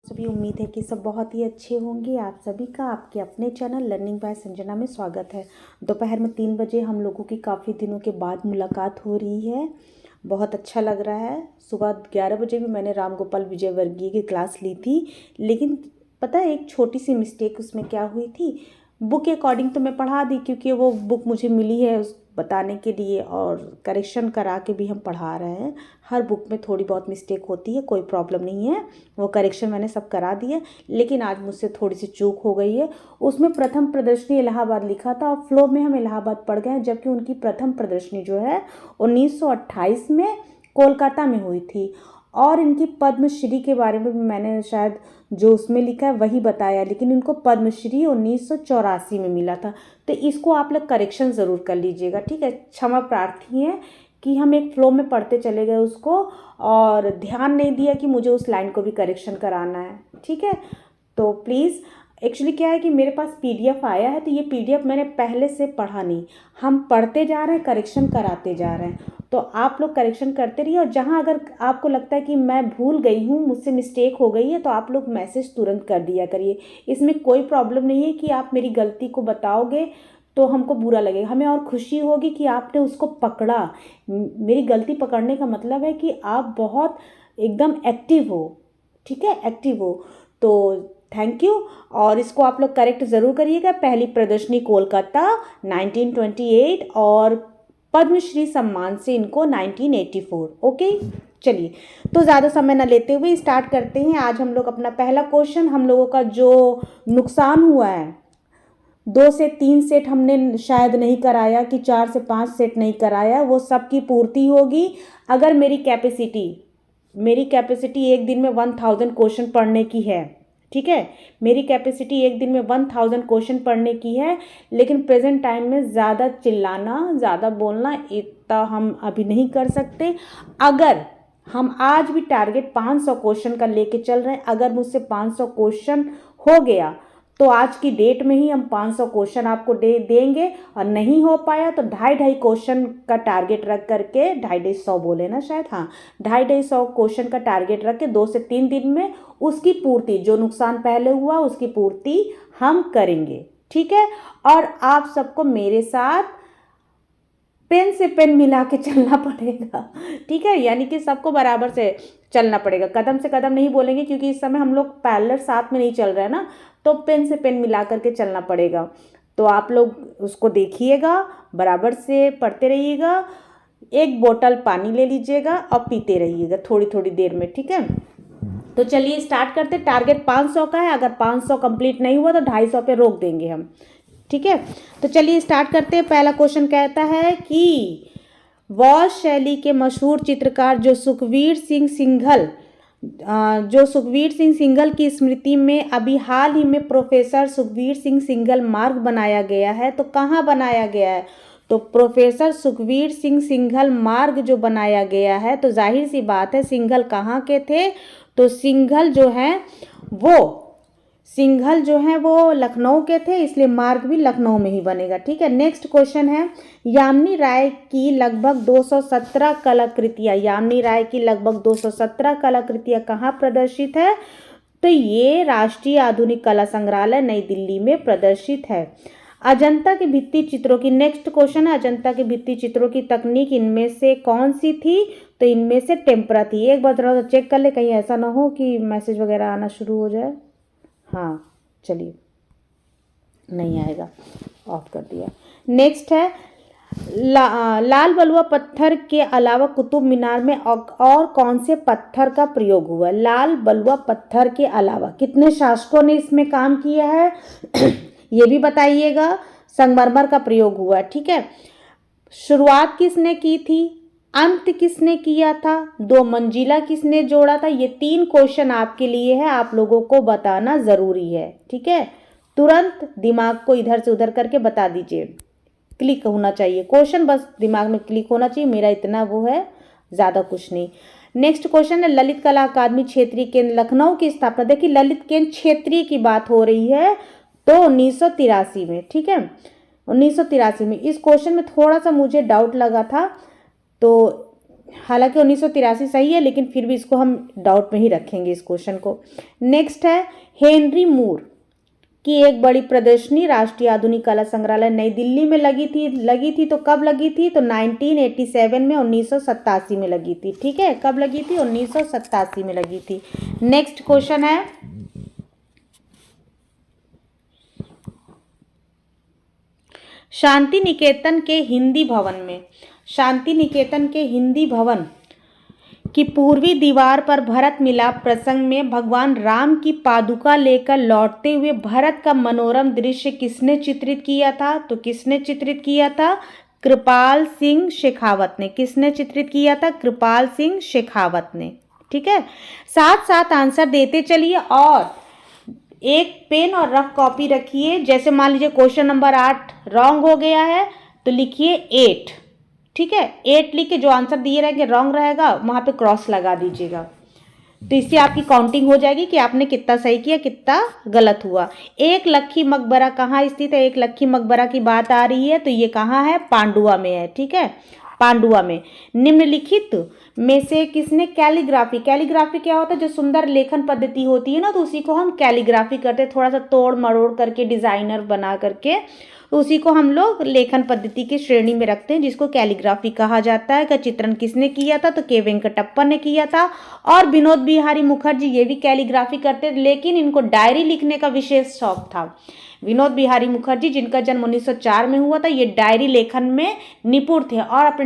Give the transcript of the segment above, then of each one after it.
सभी उम्मीद है कि सब बहुत ही अच्छे होंगे। आप सभी का आपके अपने चैनल लर्निंग बाय संजना में स्वागत है। दोपहर में 3 बजे हम लोगों की काफ़ी दिनों के बाद मुलाकात हो रही है। बहुत अच्छा लग रहा है। सुबह 11 बजे भी मैंने राम गोपाल विजयवर्गीय की क्लास ली थी, लेकिन पता है एक छोटी सी मिस्टेक उसमें क्या हुई थी। बुक के अकॉर्डिंग तो मैं पढ़ा दी, क्योंकि वो बुक मुझे मिली है उस बताने के लिए, और करेक्शन करा के भी हम पढ़ा रहे हैं। हर बुक में थोड़ी बहुत मिस्टेक होती है, कोई प्रॉब्लम नहीं है, वो करेक्शन मैंने सब करा दिया। लेकिन आज मुझसे थोड़ी सी चूक हो गई है। उसमें प्रथम प्रदर्शनी इलाहाबाद लिखा था और फ्लो में हम इलाहाबाद पढ़ गए, जबकि उनकी प्रथम प्रदर्शनी जो है 1928 में कोलकाता में हुई थी। और इनकी पद्मश्री के बारे में भी मैंने शायद जो उसमें लिखा है वही बताया, लेकिन इनको पद्मश्री 1984 में मिला था। तो इसको आप लोग करेक्शन ज़रूर कर लीजिएगा, ठीक है। क्षमा प्रार्थी हैं कि हम एक फ्लो में पढ़ते चले गए उसको, और ध्यान नहीं दिया कि मुझे उस लाइन को भी करेक्शन कराना है, ठीक है। तो प्लीज़, एक्चुअली क्या है कि मेरे पास पीडीएफ आया है, तो ये पीडीएफ मैंने पहले से पढ़ा नहीं, हम पढ़ते जा रहे हैं, करेक्शन कराते जा रहे हैं। तो आप लोग करेक्शन करते रहिए, और जहाँ अगर आपको लगता है कि मैं भूल गई हूँ, मुझसे मिस्टेक हो गई है, तो आप लोग मैसेज तुरंत कर दिया करिए। इसमें कोई प्रॉब्लम नहीं है कि आप मेरी गलती को बताओगे तो हमको बुरा लगेगा, हमें और खुशी होगी कि आपने उसको पकड़ा। मेरी गलती पकड़ने का मतलब है कि आप बहुत एकदम एक्टिव हो, ठीक है, एक्टिव हो। तो थैंक यू। और इसको आप लोग करेक्ट ज़रूर करिएगा। पहली प्रदर्शनी कोलकाता 1928 और पद्मश्री सम्मान से इनको 1984। ओके, चलिए, तो ज़्यादा समय न लेते हुए स्टार्ट करते हैं। आज हम लोग अपना पहला क्वेश्चन, हम लोगों का जो नुकसान हुआ है, 2 से 3 सेट हमने शायद नहीं कराया कि 4 से 5 सेट नहीं कराया, वो सब की पूर्ति होगी। अगर मेरी कैपेसिटी एक दिन में 1000 क्वेश्चन पढ़ने की है, ठीक है। मेरी कैपेसिटी एक दिन में 1000 क्वेश्चन पढ़ने की है, लेकिन प्रेजेंट टाइम में ज़्यादा चिल्लाना, ज़्यादा बोलना इतना हम अभी नहीं कर सकते। अगर हम आज भी टारगेट 500 क्वेश्चन का लेके चल रहे हैं, अगर मुझसे 500 क्वेश्चन हो गया तो आज की डेट में ही हम 500 क्वेश्चन आपको देंगे, और नहीं हो पाया तो 250 क्वेश्चन का टारगेट रख करके, 250 बोले ना शायद, हाँ, 250 क्वेश्चन का टारगेट रख के 2 से 3 दिन में उसकी पूर्ति, जो नुकसान पहले हुआ उसकी पूर्ति हम करेंगे, ठीक है। और आप सबको मेरे साथ पेन से पेन मिला के चलना पड़ेगा, ठीक है, यानी कि सबको बराबर से चलना पड़ेगा, कदम से कदम नहीं बोलेंगे, क्योंकि इस समय हम लोग पैरेलल साथ में नहीं चल रहे हैं ना, तो पेन से पेन मिला करके चलना पड़ेगा। तो आप लोग उसको देखिएगा, बराबर से पढ़ते रहिएगा। एक बोतल पानी ले लीजिएगा और पीते रहिएगा थोड़ी थोड़ी देर में, ठीक है। तो चलिए स्टार्ट करते। टारगेट 500 का है, अगर 500 कंप्लीट नहीं हुआ तो 250 पे रोक देंगे हम, ठीक है। तो चलिए स्टार्ट करते हैं। पहला क्वेश्चन कहता है कि वॉश शैली के मशहूर चित्रकार जो सुखवीर सिंह सिंघल की स्मृति में अभी हाल ही में प्रोफेसर सुखवीर सिंह सिंघल मार्ग बनाया गया है, तो कहाँ बनाया गया है? तो प्रोफेसर सुखवीर सिंह सिंघल मार्ग जो बनाया गया है, तो जाहिर सी बात है सिंघल कहाँ के थे, तो सिंघल जो है वो लखनऊ के थे, इसलिए मार्ग भी लखनऊ में ही बनेगा, ठीक है। नेक्स्ट क्वेश्चन है, यामिनी राय की लगभग 217 कलाकृतियां कहाँ प्रदर्शित है? तो ये राष्ट्रीय आधुनिक कला संग्रहालय नई दिल्ली में प्रदर्शित है। अजंता के भित्ति चित्रों की, नेक्स्ट क्वेश्चन है, अजंता के भित्ति चित्रों की तकनीक इनमें से कौन सी थी? तो इनमें से टेम्परा थी। एक बार जरा चेक कर ले, कहीं ऐसा ना हो कि मैसेज वगैरह आना शुरू हो जाए। हाँ, चलिए, नहीं आएगा, ऑफ कर दिया। नेक्स्ट है, लाल बलुआ पत्थर के अलावा कुतुब मीनार में और कौन से पत्थर का प्रयोग हुआ? लाल बलुआ पत्थर के अलावा कितने शासकों ने इसमें काम किया है ये भी बताइएगा। संगमरमर का प्रयोग हुआ, ठीक है। शुरुआत किसने की थी, अंत किसने किया था, 2 मंजिला किसने जोड़ा था? ये 3 क्वेश्चन आपके लिए है, आप लोगों को बताना जरूरी है, ठीक है। तुरंत दिमाग को इधर से उधर करके बता दीजिए, क्लिक होना चाहिए क्वेश्चन, बस दिमाग में क्लिक होना चाहिए, मेरा इतना वो है, ज़्यादा कुछ नहीं। नेक्स्ट क्वेश्चन है, ललित कला अकादमी क्षेत्रीय केंद्र लखनऊ की स्थापना, देखिए ललित केंद्र क्षेत्रीय की बात हो रही है, तो 1983 में, ठीक है, 1983 में। इस क्वेश्चन में थोड़ा सा मुझे डाउट लगा था, तो हालांकि 1983 सही है, लेकिन फिर भी इसको हम डाउट में ही रखेंगे इस क्वेश्चन को। नेक्स्ट है, हेनरी मूर की एक बड़ी प्रदर्शनी राष्ट्रीय आधुनिक कला संग्रहालय नई दिल्ली में लगी थी तो कब लगी थी? तो 1987 में, 1987 में लगी थी। ठीक है, कब लगी थी? 1987 में लगी थी। नेक्स्ट क्वेश्चन है, शांति निकेतन के हिंदी भवन की पूर्वी दीवार पर भरत मिलाप प्रसंग में भगवान राम की पादुका लेकर लौटते हुए भरत का मनोरम दृश्य किसने चित्रित किया था? तो किसने चित्रित किया था? कृपाल सिंह शेखावत ने। किसने चित्रित किया था? कृपाल सिंह शेखावत ने। ठीक है, साथ साथ आंसर देते चलिए और एक पेन और रफ कॉपी रखिए। जैसे मान लीजिए क्वेश्चन नंबर 8 रॉन्ग हो गया है तो लिखिए 8। ठीक है, 8 लिख के जो आंसर दिए रहेंगे रॉन्ग रहेगा वहां पे क्रॉस लगा दीजिएगा। तो इससे आपकी काउंटिंग हो जाएगी कि आपने कितना सही किया, कितना गलत हुआ। एक लखी मकबरा कहाँ स्थित है? एक लखी मकबरा की बात आ रही है तो ये कहाँ है? पांडुआ में है। ठीक है, पांडुआ में। निम्नलिखित में से किसने कैलीग्राफी क्या होता है? जो सुंदर लेखन पद्धति होती है ना, तो उसी को हम कैलीग्राफी करते हैं, थोड़ा सा तोड़ मरोड़ करके डिजाइनर बना करके, तो उसी को हम लोग लेखन पद्धति की श्रेणी में रखते हैं, जिसको कैलीग्राफी कहा जाता है। का चित्रण किसने किया था? तो के वेंकटप्पा ने किया था। और विनोद बिहारी मुखर्जी ये भी कैलीग्राफी करते थे, लेकिन इनको डायरी लिखने का विशेष शौक था। विनोद बिहारी मुखर्जी, जिनका जन्म 1904 में हुआ था, ये डायरी लेखन में निपुण थे और अपने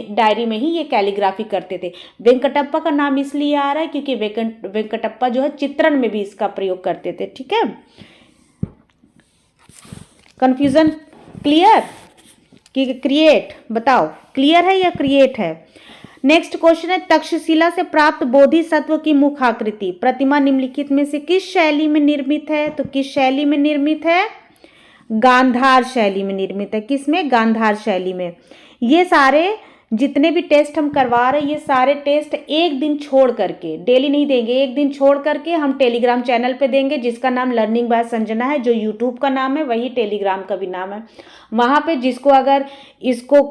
डायरी में ही ये कैलीग्राफी करते थे। वेंकटप्पा का नाम इसलिए आ रहा है क्योंकि वेंकटप्पा जो है चित्रण में भी इसका प्रयोग करते थे। ठीक है, कंफ्यूजन क्लियर कि क्रिएट? बताओ, क्लियर है या क्रिएट है? नेक्स्ट क्वेश्चन है, तक्षशिला से प्राप्त बोधिसत्व की मुखाकृति प्रतिमा निम्नलिखित में से किस शैली में निर्मित है? तो किस शैली में निर्मित है? गांधार शैली में निर्मित है। किसमें? गांधार शैली में। ये सारे जितने भी टेस्ट हम करवा रहे हैं, ये सारे टेस्ट एक दिन छोड़ करके, डेली नहीं देंगे, एक दिन छोड़ करके हम टेलीग्राम चैनल पे देंगे, जिसका नाम लर्निंग बाय संजना है। जो यूट्यूब का नाम है वही टेलीग्राम का भी नाम है। वहाँ पे जिसको अगर इसको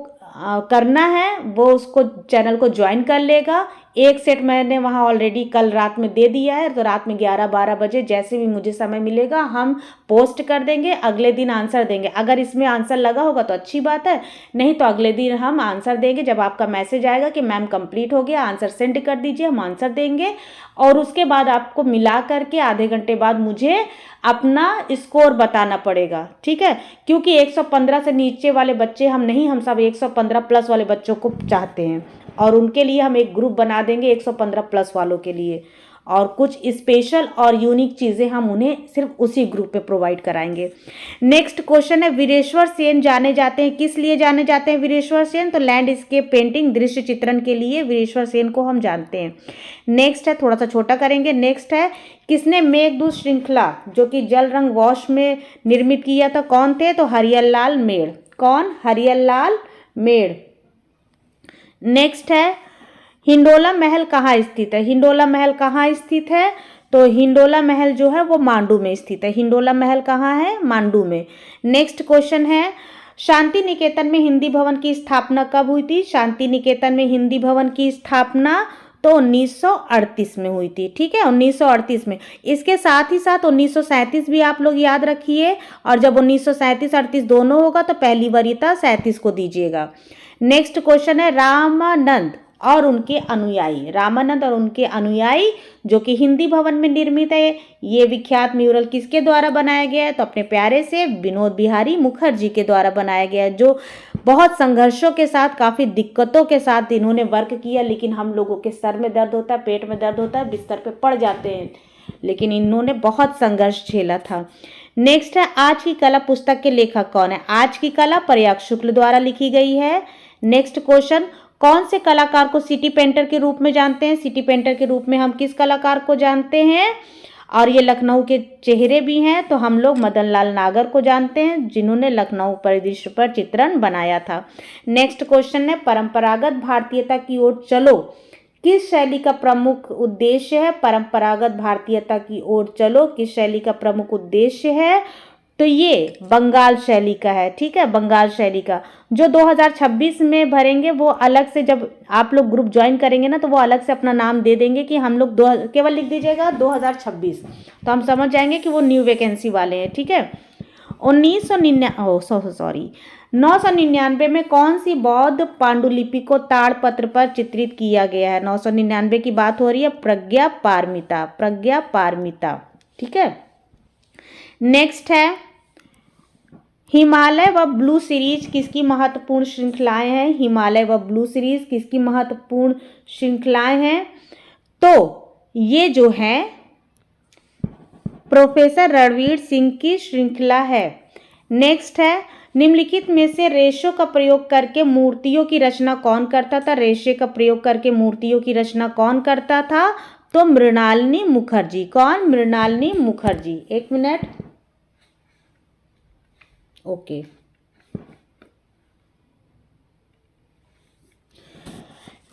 करना है वो उसको चैनल को ज्वाइन कर लेगा। एक सेट मैंने वहाँ ऑलरेडी कल रात में दे दिया है, तो रात में 11-12 बजे जैसे भी मुझे समय मिलेगा हम पोस्ट कर देंगे, अगले दिन आंसर देंगे। अगर इसमें आंसर लगा होगा तो अच्छी बात है, नहीं तो अगले दिन हम आंसर देंगे। जब आपका मैसेज आएगा कि मैम कंप्लीट हो गया, आंसर सेंड कर दीजिए, हम आंसर देंगे। और उसके बाद आपको मिला करके आधे घंटे बाद मुझे अपना स्कोर बताना पड़ेगा। ठीक है, क्योंकि 115 से नीचे वाले बच्चे हम नहीं, हम सब 115 प्लस वाले बच्चों को चाहते हैं और उनके लिए हम एक ग्रुप बना देंगे 115 प्लस वालों के लिए, और कुछ स्पेशल और यूनिक चीज़ें हम उन्हें सिर्फ उसी ग्रुप पे प्रोवाइड कराएंगे। नेक्स्ट क्वेश्चन है, वीरेश्वर सेन जाने जाते हैं, किस लिए जाने जाते हैं वीरेश्वर सेन? तो लैंडस्केप पेंटिंग, दृश्य चित्रण के लिए वीरेश्वर सेन को हम जानते हैं। नेक्स्ट है, थोड़ा सा छोटा करेंगे। नेक्स्ट है, किसने मेघदूत श्रृंखला जो कि जल रंग वॉश में निर्मित किया था? कौन थे? तो हरियल लाल मेड़। कौन? हरियल लाल मेड़। नेक्स्ट है, हिंडोला महल कहाँ स्थित है? हिंडोला महल कहाँ स्थित है? तो हिंडोला महल जो है वो मांडू में स्थित है। हिंडोला महल कहाँ है? मांडू में। नेक्स्ट क्वेश्चन है, शांति निकेतन में हिंदी भवन की स्थापना कब हुई थी? शांति निकेतन में हिंदी भवन की स्थापना तो 1938 में हुई थी। ठीक है, 1938 में। इसके साथ ही साथ 1937 भी आप लोग याद रखिए, और जब 1937-38 दोनों होगा तो पहली वरीयता 37 को दीजिएगा। नेक्स्ट क्वेश्चन है, रामानंद और उनके अनुयायी जो कि हिंदी भवन में निर्मित है, ये विख्यात म्यूरल किसके द्वारा बनाया गया है? तो अपने प्यारे से विनोद बिहारी मुखर्जी के द्वारा बनाया गया है, जो बहुत संघर्षों के साथ, काफ़ी दिक्कतों के साथ इन्होंने वर्क किया। लेकिन हम लोगों के सर में दर्द होता है, पेट में दर्द होता है, बिस्तर पे पड़ जाते हैं, लेकिन इन्होंने बहुत संघर्ष झेला था। नेक्स्ट है, आज की कला पुस्तक के लेखक कौन है? आज की कला प्रयाग शुक्ल द्वारा लिखी गई है। नेक्स्ट क्वेश्चन, कौन से कलाकार को सिटी पेंटर के रूप में जानते हैं? सिटी पेंटर के रूप में हम किस कलाकार को जानते हैं? और ये लखनऊ के चेहरे भी हैं, तो हम लोग मदन लाल नागर को जानते हैं, जिन्होंने लखनऊ परिदृश्य पर चित्रण बनाया था। नेक्स्ट क्वेश्चन है, परंपरागत भारतीयता की ओर चलो किस शैली का प्रमुख उद्देश्य है? परंपरागत भारतीयता की ओर चलो किस शैली का प्रमुख उद्देश्य है? तो ये बंगाल शैली का है, ठीक है, बंगाल शैली का। जो 2026 में भरेंगे वो अलग से, जब आप लोग ग्रुप ज्वाइन करेंगे ना तो वो अलग से अपना नाम दे देंगे कि हम लोग केवल लिख दीजिएगा 2026, तो हम समझ जाएंगे कि वो न्यू वैकेंसी वाले हैं, ठीक है। 999 में कौन सी बौद्ध पांडुलिपि को ताड़पत्र पर चित्रित किया गया है? 999 की बात हो रही है, प्रज्ञा पारमिता, प्रज्ञा पारमिता, ठीक है। नेक्स्ट है, हिमालय व ब्लू सीरीज किसकी महत्वपूर्ण श्रृंखलाएं हैं? हिमालय व ब्लू सीरीज किसकी महत्वपूर्ण श्रृंखलाएं हैं? तो ये जो है प्रोफेसर रणवीर सिंह की श्रृंखला है। नेक्स्ट है, निम्नलिखित में से रेशों का प्रयोग करके मूर्तियों की रचना कौन करता था? रेशे का प्रयोग करके मूर्तियों की रचना कौन करता था? तो मृणालिनी मुखर्जी। कौन? मृणालिनी मुखर्जी। एक मिनट, ओके।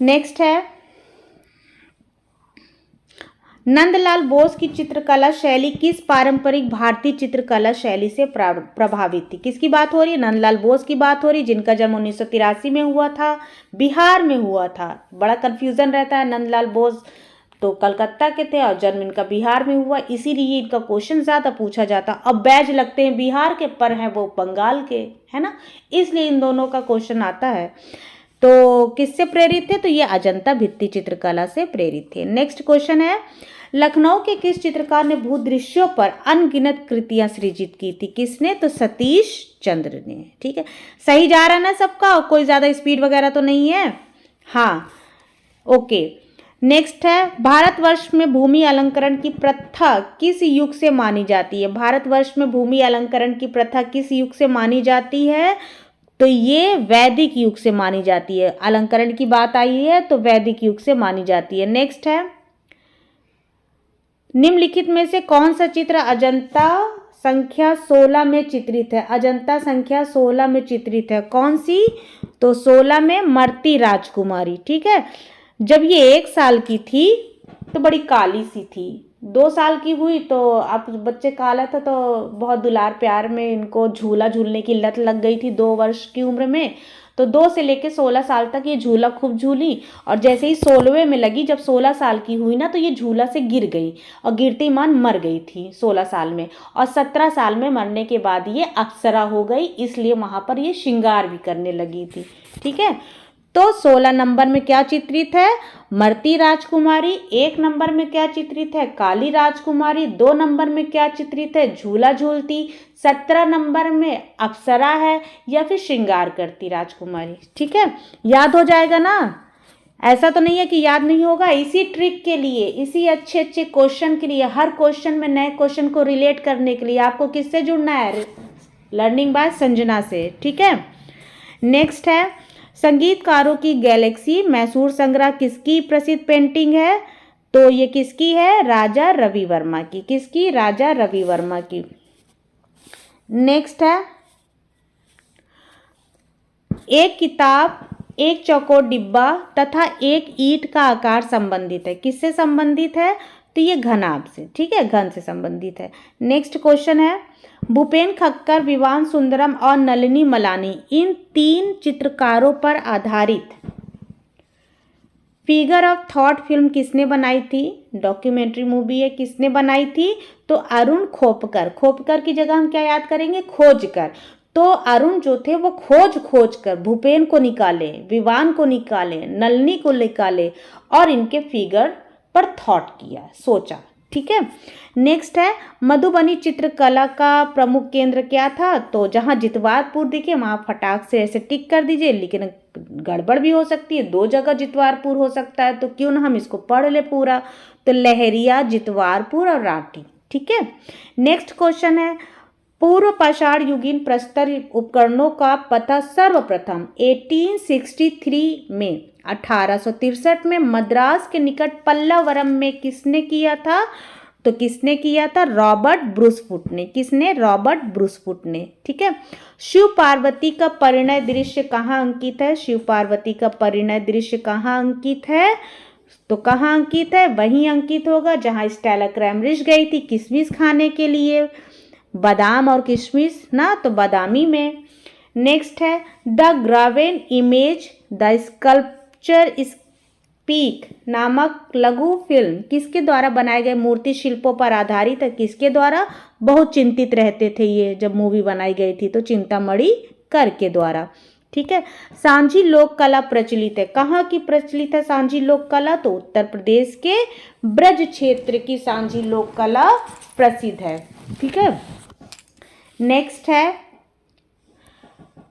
नेक्स्ट है, नंदलाल बोस की चित्रकला शैली किस पारंपरिक भारतीय चित्रकला शैली से प्रभावित थी? किसकी बात हो रही है? नंदलाल बोस की बात हो रही है, जिनका जन्म 1983 में हुआ था, बिहार में हुआ था। बड़ा कंफ्यूजन रहता है, नंदलाल बोस तो कलकत्ता के थे और जन्म इनका बिहार में हुआ, इसीलिए इनका क्वेश्चन ज़्यादा पूछा जाता। अब बैज लगते हैं बिहार के, पर हैं वो बंगाल के, है ना, इसलिए इन दोनों का क्वेश्चन आता है। तो किससे प्रेरित थे? तो ये अजंता भित्ति चित्रकला से प्रेरित थे। नेक्स्ट क्वेश्चन है, लखनऊ के किस चित्रकार ने भूदृश्यों पर अनगिनत कृतियां सृजित की थी? किसने? तो सतीश चंद्र ने, ठीक है। सही जा रहा है ना सबका? कोई ज्यादा स्पीड वगैरह तो नहीं है? हाँ, ओके। नेक्स्ट है, भारतवर्ष में भूमि अलंकरण की प्रथा किस युग से मानी जाती है? भारतवर्ष में भूमि अलंकरण की प्रथा किस युग से मानी जाती है? तो ये वैदिक युग से मानी जाती है। अलंकरण की बात आई है तो वैदिक युग से मानी जाती है। नेक्स्ट है, निम्नलिखित में से कौन सा चित्र अजंता संख्या 16 में चित्रित है? अजंता संख्या 16 में चित्रित है, कौन सी? तो 16 में मरती राजकुमारी, ठीक है। जब ये 1 साल की थी तो बड़ी काली सी थी, 2 साल की हुई तो अब बच्चे काला था तो बहुत दुलार प्यार में इनको झूला झूलने की लत लग गई थी 2 वर्ष की उम्र में। तो 2 से लेके 16 साल तक ये झूला खूब झूली, और जैसे ही 16वें में लगी, जब 16 साल की हुई ना, तो ये झूला से गिर गई और गिरते ही मान मर गई थी 16 साल में। और 17 साल में मरने के बाद ये अप्सरा हो गई, इसलिए वहाँ पर ये श्रृंगार भी करने लगी थी, ठीक है। तो 16 नंबर में क्या चित्रित है? मरती राजकुमारी। 1 नंबर में क्या चित्रित है? काली राजकुमारी। 2 नंबर में क्या चित्रित है? झूला झूलती। 17 नंबर में अप्सरा है या फिर श्रृंगार करती राजकुमारी, ठीक है। याद हो जाएगा ना? ऐसा तो नहीं है कि याद नहीं होगा। इसी ट्रिक के लिए, इसी अच्छे अच्छे क्वेश्चन के लिए, हर क्वेश्चन में नए क्वेश्चन को रिलेट करने के लिए आपको किससे जुड़ना है? लर्निंग बाय संजना से, ठीक है। नेक्स्ट है, संगीतकारों की गैलेक्सी मैसूर संग्रह किसकी प्रसिद्ध पेंटिंग है? तो ये किसकी है? राजा रवि वर्मा की। किसकी? राजा रवि वर्मा की। नेक्स्ट है, एक किताब, एक चौकोर डिब्बा तथा एक ईंट का आकार संबंधित है। किससे संबंधित है? तो ये घनाभ से, ठीक है, घन से संबंधित है। नेक्स्ट क्वेश्चन है, भूपेन खक्कर, विवान सुंदरम और नलिनी मलानी, इन 3 चित्रकारों पर आधारित फिगर ऑफ थॉट फिल्म किसने बनाई थी? डॉक्यूमेंट्री मूवी है, किसने बनाई थी? तो अरुण खोपकर। खोपकर की जगह हम क्या याद करेंगे? खोजकर। तो अरुण जो थे वो खोज कर भूपेन को निकाले, विवान को निकाले, नलिनी को निकाले और इनके फिगर पर थॉट किया, सोचा, ठीक है। नेक्स्ट है, मधुबनी चित्रकला का प्रमुख केंद्र क्या था? तो जहां जितवारपुर दिखे वहां फटाक से ऐसे टिक कर दीजिए, लेकिन गड़बड़ भी हो सकती है, 2 जगह जितवारपुर हो सकता है, तो क्यों ना हम इसको पढ़ ले पूरा। तो लहरिया, जितवारपुर और राठी, ठीक है। नेक्स्ट क्वेश्चन है, पूर्व पाषाण युगीन प्रस्तर उपकरणों का पता सर्वप्रथम 1863 में 1863 में मद्रास के निकट पल्लवरम में किसने किया था? तो किसने किया था? रॉबर्ट ब्रूसफुट ने। किसने? रॉबर्ट ब्रूसफुट ने, ठीक है। शिव पार्वती का परिणय दृश्य कहाँ अंकित है? शिव पार्वती का परिणय दृश्य कहाँ अंकित है? तो कहाँ अंकित है? वहीं अंकित होगा जहाँ स्टेला क्रैमरिज गई थी किशमिश खाने के लिए, बादाम और किशमिश ना, तो बादामी में। नेक्स्ट है the graven image the sculpture speak नामक लघु फिल्म किसके द्वारा बनाए गए मूर्ति शिल्पों पर आधारित है? किसके द्वारा? बहुत चिंतित रहते थे ये जब मूवी बनाई गई थी, तो चिंतामणि कर के द्वारा। ठीक है। सांझी लोक कला प्रचलित है, कहाँ की प्रचलित है सांझी लोक कला? तो उत्तर प्रदेश के ब्रज क्षेत्र की सांझी लोक कला प्रसिद्ध है। ठीक है। नेक्स्ट है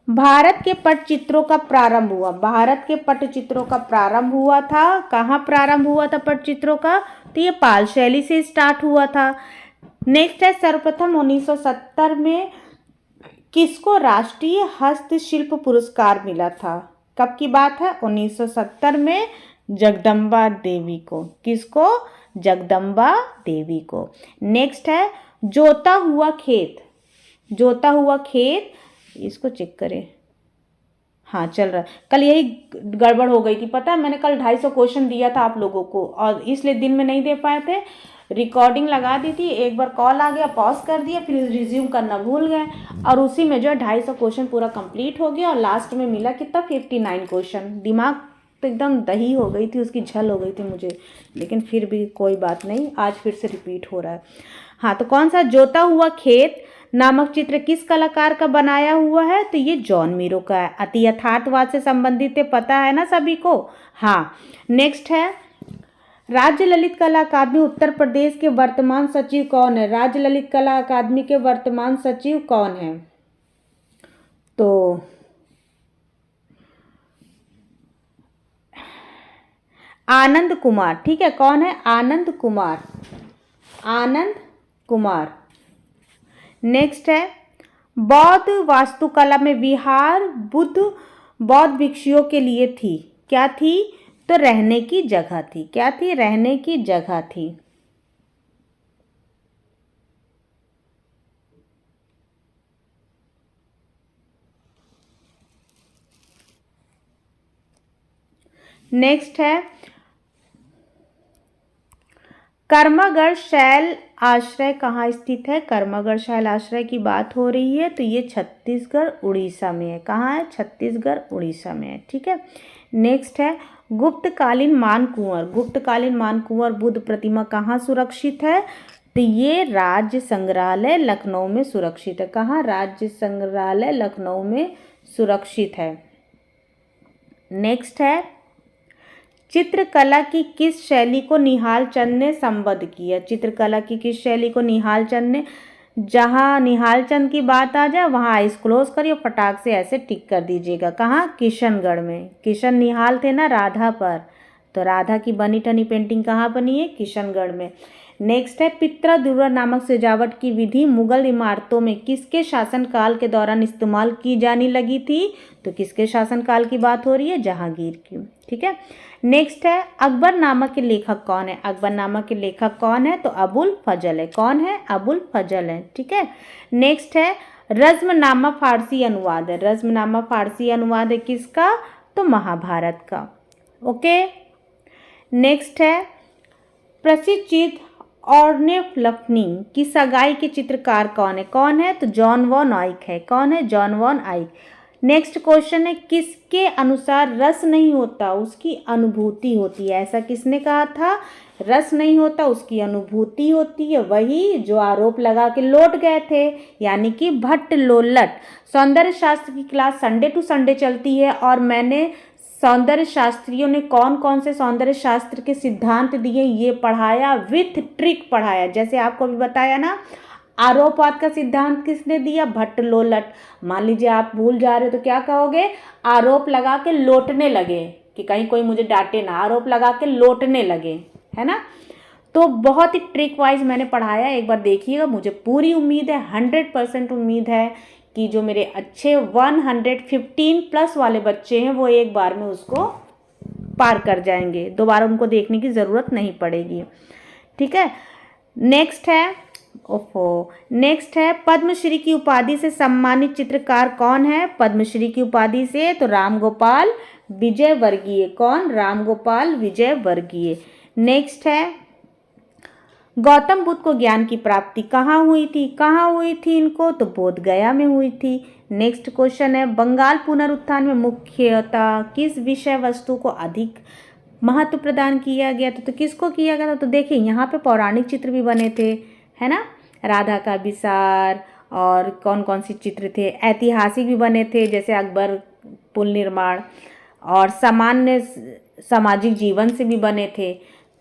भारत के पटचित्रों का प्रारंभ हुआ। भारत के पटचित्रों का प्रारंभ हुआ था, कहाँ प्रारंभ हुआ था पटचित्रों का? तो ये पाल शैली से स्टार्ट हुआ था। नेक्स्ट है सर्वप्रथम 1970 में किसको राष्ट्रीय हस्तशिल्प पुरस्कार मिला था? कब की बात है? 1970 में जगदम्बा देवी को। किसको? जगदम्बा देवी को। नेक्स्ट है जोता हुआ खेत। जोता हुआ खेत, इसको चेक करें। हाँ चल रहा है। कल यही गड़बड़ हो गई थी, पता है मैंने कल 250 क्वेश्चन दिया था आप लोगों को और इसलिए दिन में नहीं दे पाए थे। रिकॉर्डिंग लगा दी थी, एक बार कॉल आ गया, पॉज कर दिया, फिर रिज्यूम करना भूल गए और उसी में जो है 250 क्वेश्चन पूरा कंप्लीट हो गया और लास्ट में मिला कितना 59 क्वेश्चन। दिमाग तो एकदम दही हो गई थी, उसकी झल हो गई थी मुझे, लेकिन फिर भी कोई बात नहीं, आज फिर से रिपीट हो रहा है। हाँ तो कौन सा जोता हुआ खेत नामक चित्र किस कलाकार का बनाया हुआ है? तो ये जॉन मीरो का है। अति यथार्थवाद से संबंधित है, पता है ना सभी को। हाँ नेक्स्ट है राज्य ललित कला अकादमी उत्तर प्रदेश के वर्तमान सचिव कौन है? राज्य ललित कला अकादमी के वर्तमान सचिव कौन है? तो आनंद कुमार। ठीक है, कौन है? आनंद कुमार। आनंद कुमार। नेक्स्ट है बौद्ध वास्तुकला में विहार बुद्ध बौद्ध भिक्षुओं के लिए थी। क्या थी? तो रहने की जगह थी। क्या थी? रहने की जगह थी। नेक्स्ट है कर्मगढ़ शैल आश्रय कहाँ स्थित है? कर्मगढ़ शैल आश्रय की बात हो रही है तो ये छत्तीसगढ़ उड़ीसा में है। कहाँ है? छत्तीसगढ़ उड़ीसा में है। ठीक है। नेक्स्ट है गुप्तकालीन मानकुंवर। गुप्तकालीन मानकुंवर बुद्ध प्रतिमा कहाँ सुरक्षित है? तो ये राज्य संग्रहालय लखनऊ में सुरक्षित है। कहाँ? राज्य संग्रहालय लखनऊ में सुरक्षित है। नेक्स्ट है चित्रकला की किस शैली को निहाल चंद ने संबद्ध किया? चित्रकला की किस शैली को निहाल चंद ने? जहाँ निहाल चंद की बात आ जाए वहाँ आइस क्लोज करिए और फटाक से ऐसे टिक कर दीजिएगा। कहाँ? किशनगढ़ में। किशन निहाल थे ना राधा पर, तो राधा की बनी ठनी पेंटिंग कहाँ बनी है? किशनगढ़ में। नेक्स्ट है पित्रा दुर्रा नामक सजावट की विधि मुगल इमारतों में किसके शासनकाल के दौरान इस्तेमाल की जाने लगी थी? तो किसके शासनकाल की बात हो रही है? जहांगीर की। ठीक है। नेक्स्ट है अकबर नामा के लेखक कौन है? अकबर नामा के लेखक कौन है? तो अबुल फजल है। कौन है? अबुल फजल है। ठीक है। नेक्स्ट है रज्मनामा फारसी अनुवाद है। रज्मनामा फारसी अनुवाद है किसका? तो महाभारत का। ओके। नेक्स्ट है प्रसिद्ध चित्र ऑर्निथोलॉफनी की सगाई के चित्रकार कौन है? कौन है? तो जॉन वॉन आइक है। कौन है? जॉन वॉन आइक। नेक्स्ट क्वेश्चन है किसके अनुसार रस नहीं होता उसकी अनुभूति होती है? ऐसा किसने कहा था? रस नहीं होता उसकी अनुभूति होती है। वही जो आरोप लगा के लौट गए थे, यानी कि भट्ट लोल्लट। सौंदर्य शास्त्र की क्लास संडे टू संडे चलती है और मैंने सौंदर्य शास्त्रियों ने कौन कौन से सौंदर्य शास्त्र के सिद्धांत दिए ये पढ़ाया, विथ ट्रिक पढ़ाया। जैसे आपको भी बताया ना, आरोपवाद का सिद्धांत किसने दिया? भट्ट लोल्लट। मान लीजिए आप भूल जा रहे हो तो क्या कहोगे? आरोप लगा के लौटने लगे कि कहीं कोई मुझे डांटे ना, आरोप लगा के लौटने लगे, है ना। तो बहुत ही ट्रिक वाइज मैंने पढ़ाया, एक बार देखिएगा। मुझे पूरी उम्मीद है, 100% उम्मीद है कि जो मेरे अच्छे 115+ वाले बच्चे हैं वो एक बार में उसको पार कर जाएंगे, दोबारा उनको देखने की ज़रूरत नहीं पड़ेगी। ठीक है। नेक्स्ट है पद्मश्री की उपाधि से सम्मानित चित्रकार कौन है? पद्मश्री की उपाधि से तो रामगोपाल विजयवर्गीय। कौन? रामगोपाल विजयवर्गीय। नेक्स्ट है गौतम बुद्ध को ज्ञान की प्राप्ति कहाँ हुई थी? कहाँ हुई थी इनको? तो बोध गया में हुई थी। नेक्स्ट क्वेश्चन है, बंगाल पुनरुत्थान में मुख्यतः किस विषय वस्तु को अधिक महत्व प्रदान किया गया था? तो किसको किया गया था? तो देखिए यहाँ पे पौराणिक चित्र भी बने थे, है ना, राधा का विसार, और कौन कौन सी चित्र थे, ऐतिहासिक भी बने थे जैसे अकबर पुल निर्माण, और सामान्य सामाजिक जीवन से भी बने थे।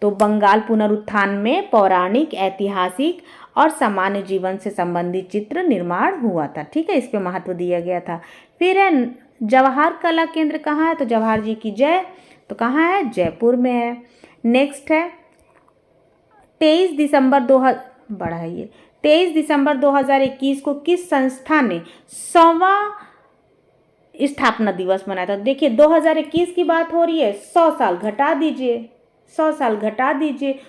तो बंगाल पुनरुत्थान में पौराणिक, ऐतिहासिक और सामान्य जीवन से संबंधित चित्र निर्माण हुआ था। ठीक है, इस पे महत्व दिया गया था। फिर है जवाहर कला केंद्र कहाँ है? तो जवाहर जी की जय, तो कहाँ है? जयपुर में है। नेक्स्ट है 23 दिसंबर 2021 को किस संस्था ने 100वां स्थापना दिवस मनाया था? देखिए 2021 की बात हो रही है, 100 साल घटा दीजिए, 100 साल घटा दीजिए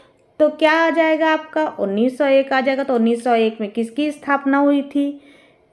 तो क्या आ जाएगा आपका? 1901 आ जाएगा। तो 1901 में किसकी स्थापना हुई थी?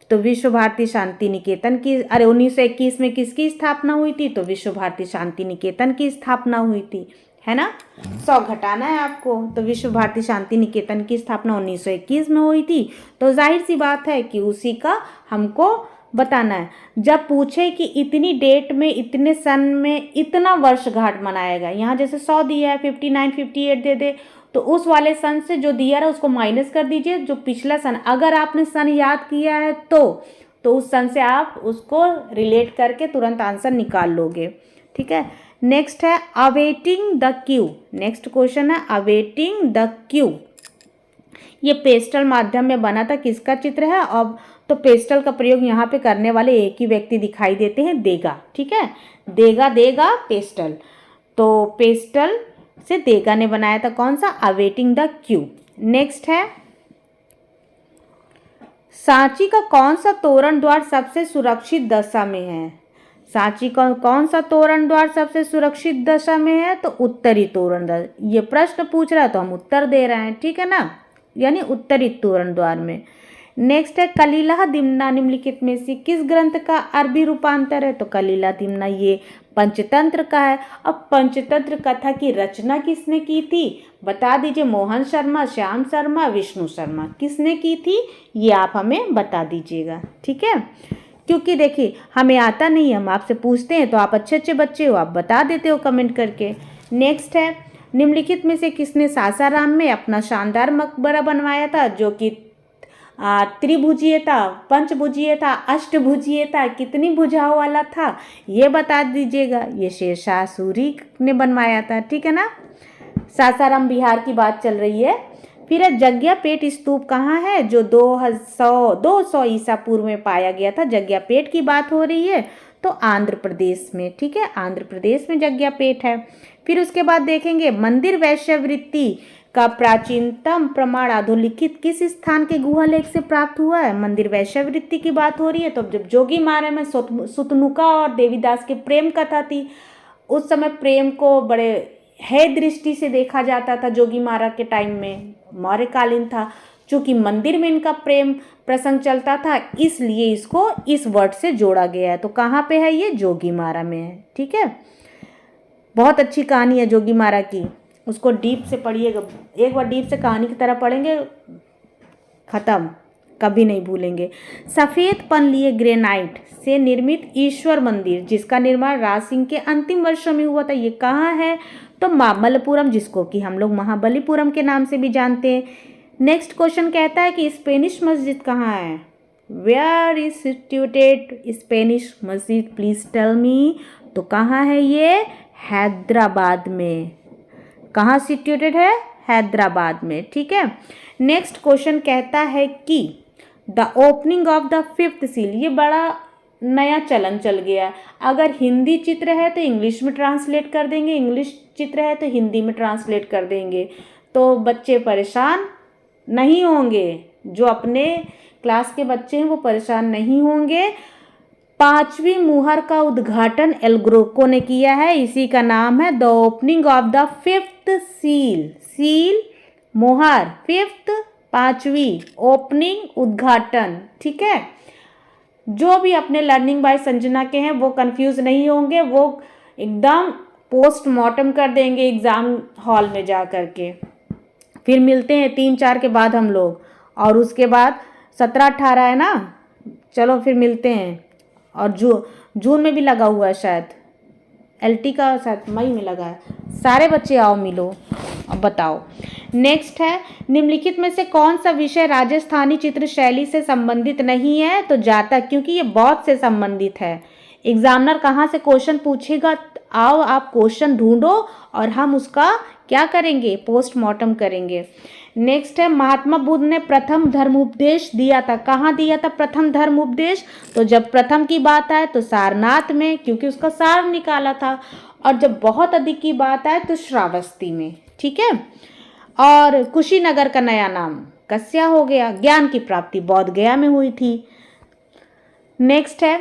तो विश्व भारती शांति निकेतन की, 1921 में किसकी स्थापना हुई थी? तो विश्व भारती शांति निकेतन की स्थापना हुई थी, है ना। 100 घटाना है आपको, तो विश्व भारती शांति निकेतन की स्थापना 1921 में हुई थी। तो जाहिर सी बात है कि उसी का हमको बताना है। जब पूछे कि इतनी डेट में, इतने सन में इतना वर्षगांठ मनाएगा, यहाँ जैसे 100 दिया है, 59, 58 दे दे, तो उस वाले सन से जो दिया है उसको माइनस कर दीजिए, जो पिछला सन, अगर आपने सन याद किया है तो उस सन से आप उसको रिलेट करके तुरंत आंसर निकाल लोगे। ठीक है, नेक्स्ट है awaiting the Q. Next question है अवेटिंग द क्यू। ये पेस्टल माध्यम में बना था, किसका चित्र है? अब तो पेस्टल का प्रयोग यहाँ पे करने वाले एक ही व्यक्ति दिखाई देते हैं, देगा। ठीक है, देगा पेस्टल, तो पेस्टल से देगा ने बनाया था, कौन सा? Awaiting the Q. नेक्स्ट है सांची का कौन सा तोरण द्वार सबसे सुरक्षित दशा में है? सांची का कौन सा तोरण द्वार सबसे सुरक्षित दशा में है? तो उत्तरी तोरण द्वार। ये प्रश्न पूछ रहा है तो हम उत्तर दे रहे हैं, ठीक है ना, यानी उत्तरी तोरण द्वार में। नेक्स्ट है कलीला दिमना निम्नलिखित में से किस ग्रंथ का अरबी रूपांतर है? तो कलीला दिमना ये पंचतंत्र का है। अब पंचतंत्र कथा की रचना किसने की थी? बता दीजिए, मोहन शर्मा, श्याम शर्मा, विष्णु शर्मा, किसने की थी? ये आप हमें बता दीजिएगा, ठीक है। क्योंकि देखिए हमें आता नहीं, हम आपसे पूछते हैं तो आप अच्छे अच्छे बच्चे हो, आप बता देते हो कमेंट करके। नेक्स्ट है निम्नलिखित में से किसने सासाराम में अपना शानदार मकबरा बनवाया था, जो कि त्रिभुजीय था, पंचभुजीय था, अष्टभुजीय था, कितनी भुजाओं वाला था, ये बता दीजिएगा। ये शेरशाह सूरी ने बनवाया था, ठीक है ना। सासाराम बिहार की बात चल रही है। फिर जग्गियापेट स्तूप कहाँ है? जो 200 ईसा पूर्व में पाया गया था, जग्गियापेट की बात हो रही है, तो आंध्र प्रदेश में, ठीक है, आंध्र प्रदेश में जग्गियापेट है। फिर उसके बाद देखेंगे मंदिर वैश्यवृत्ति का प्राचीनतम प्रमाण अधोलिखित किस स्थान के गुहा लेख से प्राप्त हुआ है? मंदिर वैश्यवृत्ति की बात हो रही है, तो जब जोगीमारा में सुतनुका और देवीदास की प्रेम कथा थी, उस समय प्रेम को बड़े है दृष्टि से देखा जाता था। जोगीमारा के टाइम में मौर्यकालीन था, चूँकि मंदिर में इनका प्रेम प्रसंग चलता था, इसलिए इसको इस वर्ड से जोड़ा गया है। तो कहाँ पे है ये? जोगीमारा में है, ठीक है। बहुत अच्छी कहानी है जोगीमारा की, उसको डीप से पढ़िएगा, एक बार डीप से कहानी की तरह पढ़ेंगे, खत्म, कभी नहीं भूलेंगे। सफ़ेद पन लिए ग्रेनाइट से निर्मित ईश्वर मंदिर, जिसका निर्माण राज सिंह के अंतिम वर्षों में हुआ था, ये कहाँ है? तो मामल्लपुरम, जिसको कि हम लोग महाबलीपुरम के नाम से भी जानते हैं। नेक्स्ट क्वेश्चन कहता है कि स्पेनिश मस्जिद कहाँ है? वेयर इज सिचुएटेड स्पेनिश मस्जिद, प्लीज टेल मी। तो कहाँ है ये? हैदराबाद में। कहाँ सिचुएटेड है? हैदराबाद में, ठीक है। नेक्स्ट क्वेश्चन कहता है कि the opening of the fifth seal, ये बड़ा नया चलन चल गया। अगर हिंदी चित्र है तो इंग्लिश में ट्रांसलेट कर देंगे, इंग्लिश चित्र है तो हिंदी में ट्रांसलेट कर देंगे, तो बच्चे परेशान नहीं होंगे। जो अपने क्लास के बच्चे हैं वो परेशान नहीं होंगे। 5वीं मुहर का उद्घाटन एल ग्रोको ने किया है, इसी का नाम है the opening of the fifth seal. Seal मुहर, फिफ्थ 5वीं, ओपनिंग उद्घाटन, ठीक है। जो भी अपने लर्निंग बाय संजना के हैं वो कंफ्यूज नहीं होंगे, वो एकदम पोस्टमार्टम कर देंगे एग्जाम हॉल में जा कर के। फिर मिलते हैं 3-4 के बाद हम लोग, और उसके बाद 17-18 है ना, चलो फिर मिलते हैं। और जून में भी लगा हुआ है शायद, LT का शायद मई में लगा है। सारे बच्चे आओ मिलो, अब बताओ। नेक्स्ट है, निम्नलिखित में से कौन सा विषय राजस्थानी चित्र शैली से संबंधित नहीं है? तो जातक, क्योंकि ये बहुत से संबंधित है। एग्जामिनर कहाँ से क्वेश्चन पूछेगा, आओ आप क्वेश्चन ढूंढो और हम उसका क्या करेंगे, पोस्टमार्टम करेंगे। नेक्स्ट है, महात्मा बुद्ध ने प्रथम धर्म उपदेश दिया था, कहाँ दिया था प्रथम धर्म उपदेश? तो जब प्रथम की बात आए तो सारनाथ में, क्योंकि उसका सार निकाला था, और जब बहुत अधिक की बात आए तो श्रावस्ती में। ठीक है। और कुशीनगर का नया नाम कस्या हो गया। ज्ञान की प्राप्ति बोध गया में हुई थी। नेक्स्ट है,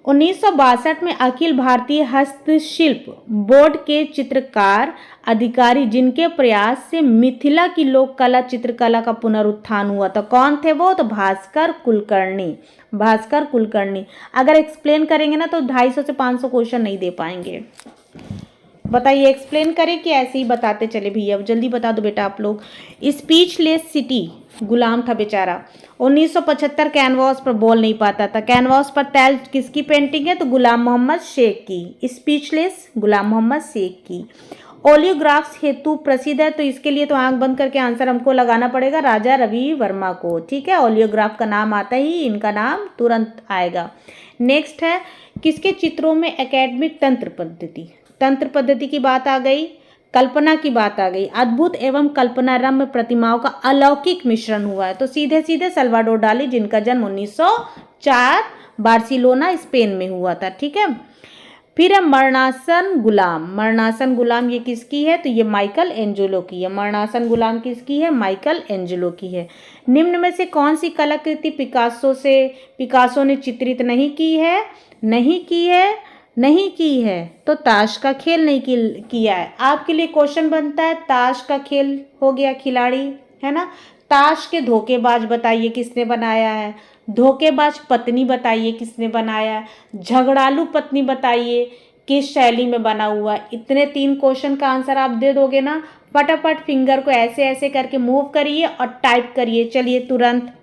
1962 में अखिल भारतीय हस्तशिल्प बोर्ड के चित्रकार अधिकारी जिनके प्रयास से मिथिला की लोक कला चित्रकला का पुनरुत्थान हुआ था, कौन थे वो? तो भास्कर कुलकर्णी। भास्कर कुलकर्णी। अगर एक्सप्लेन करेंगे ना तो 250 से 500 क्वेश्चन नहीं दे पाएंगे। बताइए, एक्सप्लेन करें कि ऐसे ही बताते चले भैया? अब जल्दी बता दो बेटा आप लोग। स्पीचलेस सिटी, गुलाम था बेचारा। 1975 कैनवास पर बोल नहीं पाता था। कैनवास पर तैल किसकी पेंटिंग है? तो गुलाम मोहम्मद शेख की। स्पीचलेस गुलाम मोहम्मद शेख की। ओलियोग्राफ्स हेतु प्रसिद्ध है, तो इसके लिए तो आंख बंद करके आंसर हमको लगाना पड़ेगा, राजा रवि वर्मा को। ठीक है, ओलियोग्राफ का नाम आता ही इनका नाम तुरंत आएगा। नेक्स्ट है, किसके चित्रों में एकेडमिक तंत्र पद्धति की बात आ गई, कल्पना की बात आ गई। अद्भुत एवं कल्पनारम्य प्रतिमाओं का अलौकिक मिश्रण हुआ है, तो सीधे सीधे सल्वाडोर डाली, जिनका जन्म 1904 बार्सिलोना स्पेन में हुआ था। ठीक है। फिर है मरणासन गुलाम। मरणासन गुलाम ये किसकी है? तो ये माइकल एंजेलो की है। मरणासन गुलाम किसकी है? माइकल एंजेलो की है। निम्न में से कौन सी कलाकृति पिकासो ने चित्रित नहीं की है? नहीं की है तो ताश का खेल नहीं किया है। आपके लिए क्वेश्चन बनता है, ताश का खेल हो गया खिलाड़ी, है ना। ताश के धोखेबाज बताइए किसने बनाया है? धोखेबाज पत्नी बताइए किसने बनाया है? झगड़ालू पत्नी बताइए किस शैली में बना हुआ है? इतने 3 क्वेश्चन का आंसर आप दे दोगे ना, फटाफट फिंगर को ऐसे ऐसे करके मूव करिए और टाइप करिए। चलिए तुरंत।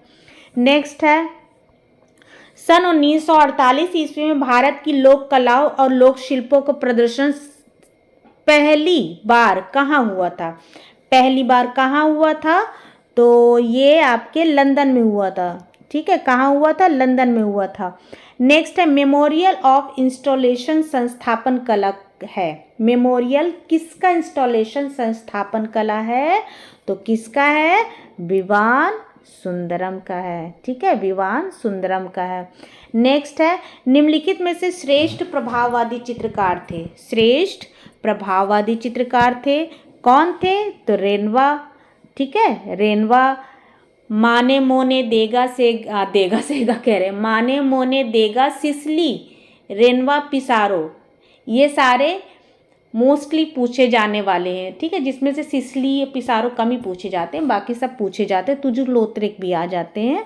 नेक्स्ट है, सन 1948 ईस्वी में भारत की लोक कलाओं और लोक शिल्पों का प्रदर्शन पहली बार कहाँ हुआ था? पहली बार कहाँ हुआ था? तो ये आपके लंदन में हुआ था। ठीक है, कहाँ हुआ था? लंदन में हुआ था। नेक्स्ट है, मेमोरियल ऑफ इंस्टॉलेशन संस्थापन कला है। मेमोरियल किसका इंस्टॉलेशन संस्थापन कला है? तो किसका है? विवान सुंदरम का है। ठीक है, विवान सुंदरम का है। नेक्स्ट है, निम्नलिखित में से श्रेष्ठ प्रभाववादी चित्रकार थे। श्रेष्ठ प्रभाववादी चित्रकार थे, कौन थे? तो रेनवा। ठीक है, रेनवा। माने मोने देगा सेगा कह रहे, माने मोने देगा सिसली, रेनवा पिसारो, ये सारे मोस्टली पूछे जाने वाले हैं। ठीक है, जिसमें से सिसली पिसारो कम ही पूछे जाते हैं, बाकी सब पूछे जाते हैं, तुजुक लोत्रिक भी आ जाते हैं।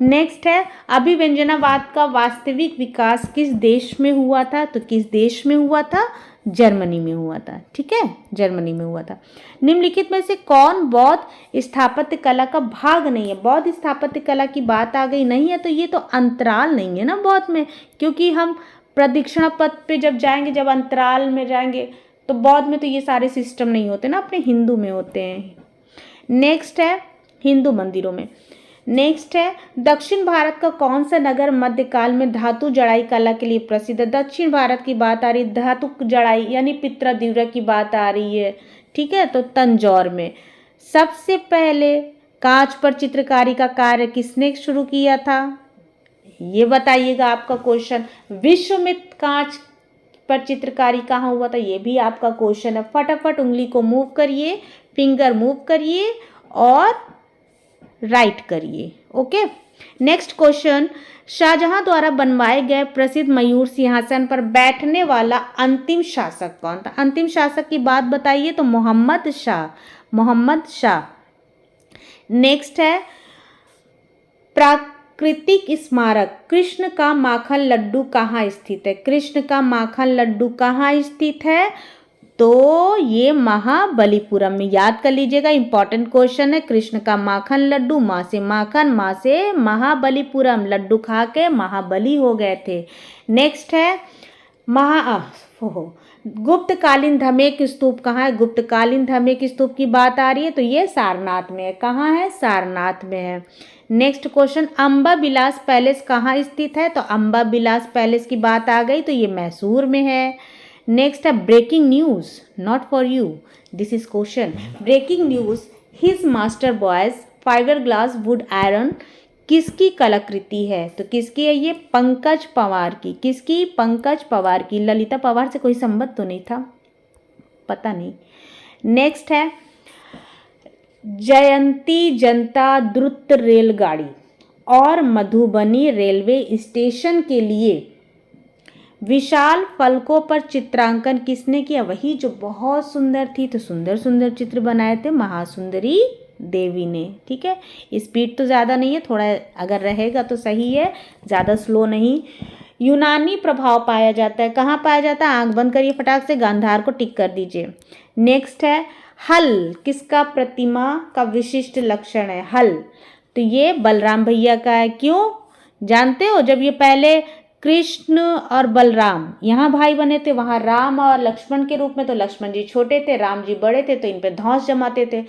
नेक्स्ट है, अभिव्यंजनावाद का वास्तविक विकास किस देश में हुआ था? तो किस देश में हुआ था? जर्मनी में हुआ था। ठीक है, जर्मनी में हुआ था। निम्नलिखित में से कौन बौद्ध स्थापत्य कला का भाग नहीं है? बौद्ध स्थापत्य कला की बात आ गई नहीं है, तो ये तो अंतराल नहीं है ना बौद्ध में, क्योंकि हम प्रदक्षिणा पथ पे जब जाएंगे, जब अंतराल में जाएंगे, तो बौद्ध में तो ये सारे सिस्टम नहीं होते ना, अपने हिंदू में होते हैं। नेक्स्ट है, हिंदू मंदिरों में। नेक्स्ट है, दक्षिण भारत का कौन सा नगर मध्यकाल में धातु जड़ाई कला के लिए प्रसिद्ध है? दक्षिण भारत की बात आ रही, धातु जड़ाई यानी पित्रा की बात आ रही है। ठीक है, तो तंजौर में। सबसे पहले कांच पर चित्रकारी का कार्य किसने शुरू किया था? ये बताइएगा आपका क्वेश्चन। विश्व में कांच पर चित्रकारी कहाँ हुआ था? ये भी आपका क्वेश्चन है। फटाफट उंगली को मूव करिए, फिंगर मूव करिए और राइट करिए। ओके। नेक्स्ट क्वेश्चन, शाहजहां द्वारा बनवाए गए प्रसिद्ध मयूर सिंहासन पर बैठने वाला अंतिम शासक कौन था? अंतिम शासक की बात बताइए तो मोहम्मद शाह। नेक्स्ट है, प्राकृतिक स्मारक कृष्ण का माखन लड्डू कहाँ स्थित है? कृष्ण का माखन लड्डू कहाँ स्थित है? तो ये महाबलीपुरम में, याद कर लीजिएगा, इंपॉर्टेंट क्वेश्चन है। कृष्ण का माखन लड्डू, माँ से माखन, माँ से महाबलीपुरम, लड्डू खा के महाबली हो गए थे। नेक्स्ट है गुप्तकालीन धमेक स्तूप कहाँ है? गुप्तकालीन धमेक स्तूप की बात आ रही है तो ये सारनाथ में है। कहाँ है? सारनाथ में है। नेक्स्ट क्वेश्चन, अम्बा विलास पैलेस कहाँ स्थित है? तो अम्बा विलास पैलेस की बात आ गई तो ये मैसूर में है। नेक्स्ट है breaking news, not for you, this is question. Breaking news, his master boys fiber glass wood iron किसकी कलाकृति है? तो किसकी है ये? पंकज पवार की। किसकी? पंकज पवार की। ललिता पवार से कोई संबंध तो नहीं था? पता नहीं। नेक्स्ट है जयंती जनता द्रुत रेलगाड़ी और मधुबनी रेलवे स्टेशन के लिए विशाल फलकों पर चित्रांकन किसने किया? वही जो बहुत सुंदर थी, तो सुंदर सुंदर चित्र बनाए थे महासुंदरी देवी ने। ठीक है, स्पीड तो ज़्यादा नहीं है, थोड़ा अगर रहेगा तो सही है, ज़्यादा स्लो नहीं। यूनानी प्रभाव पाया जाता है, कहाँ पाया जाता है? आंख बंद करिए फटाक से, गांधार को टिक कर दीजिए। नेक्स्ट है हल किसका प्रतिमा का विशिष्ट लक्षण है? हल, तो ये बलराम भैया का है। क्यों जानते हो? जब ये पहले कृष्ण और बलराम यहाँ भाई बने थे, वहाँ राम और लक्ष्मण के रूप में, तो लक्ष्मण जी छोटे थे, राम जी बड़े थे, तो इन पे धौंस जमाते थे।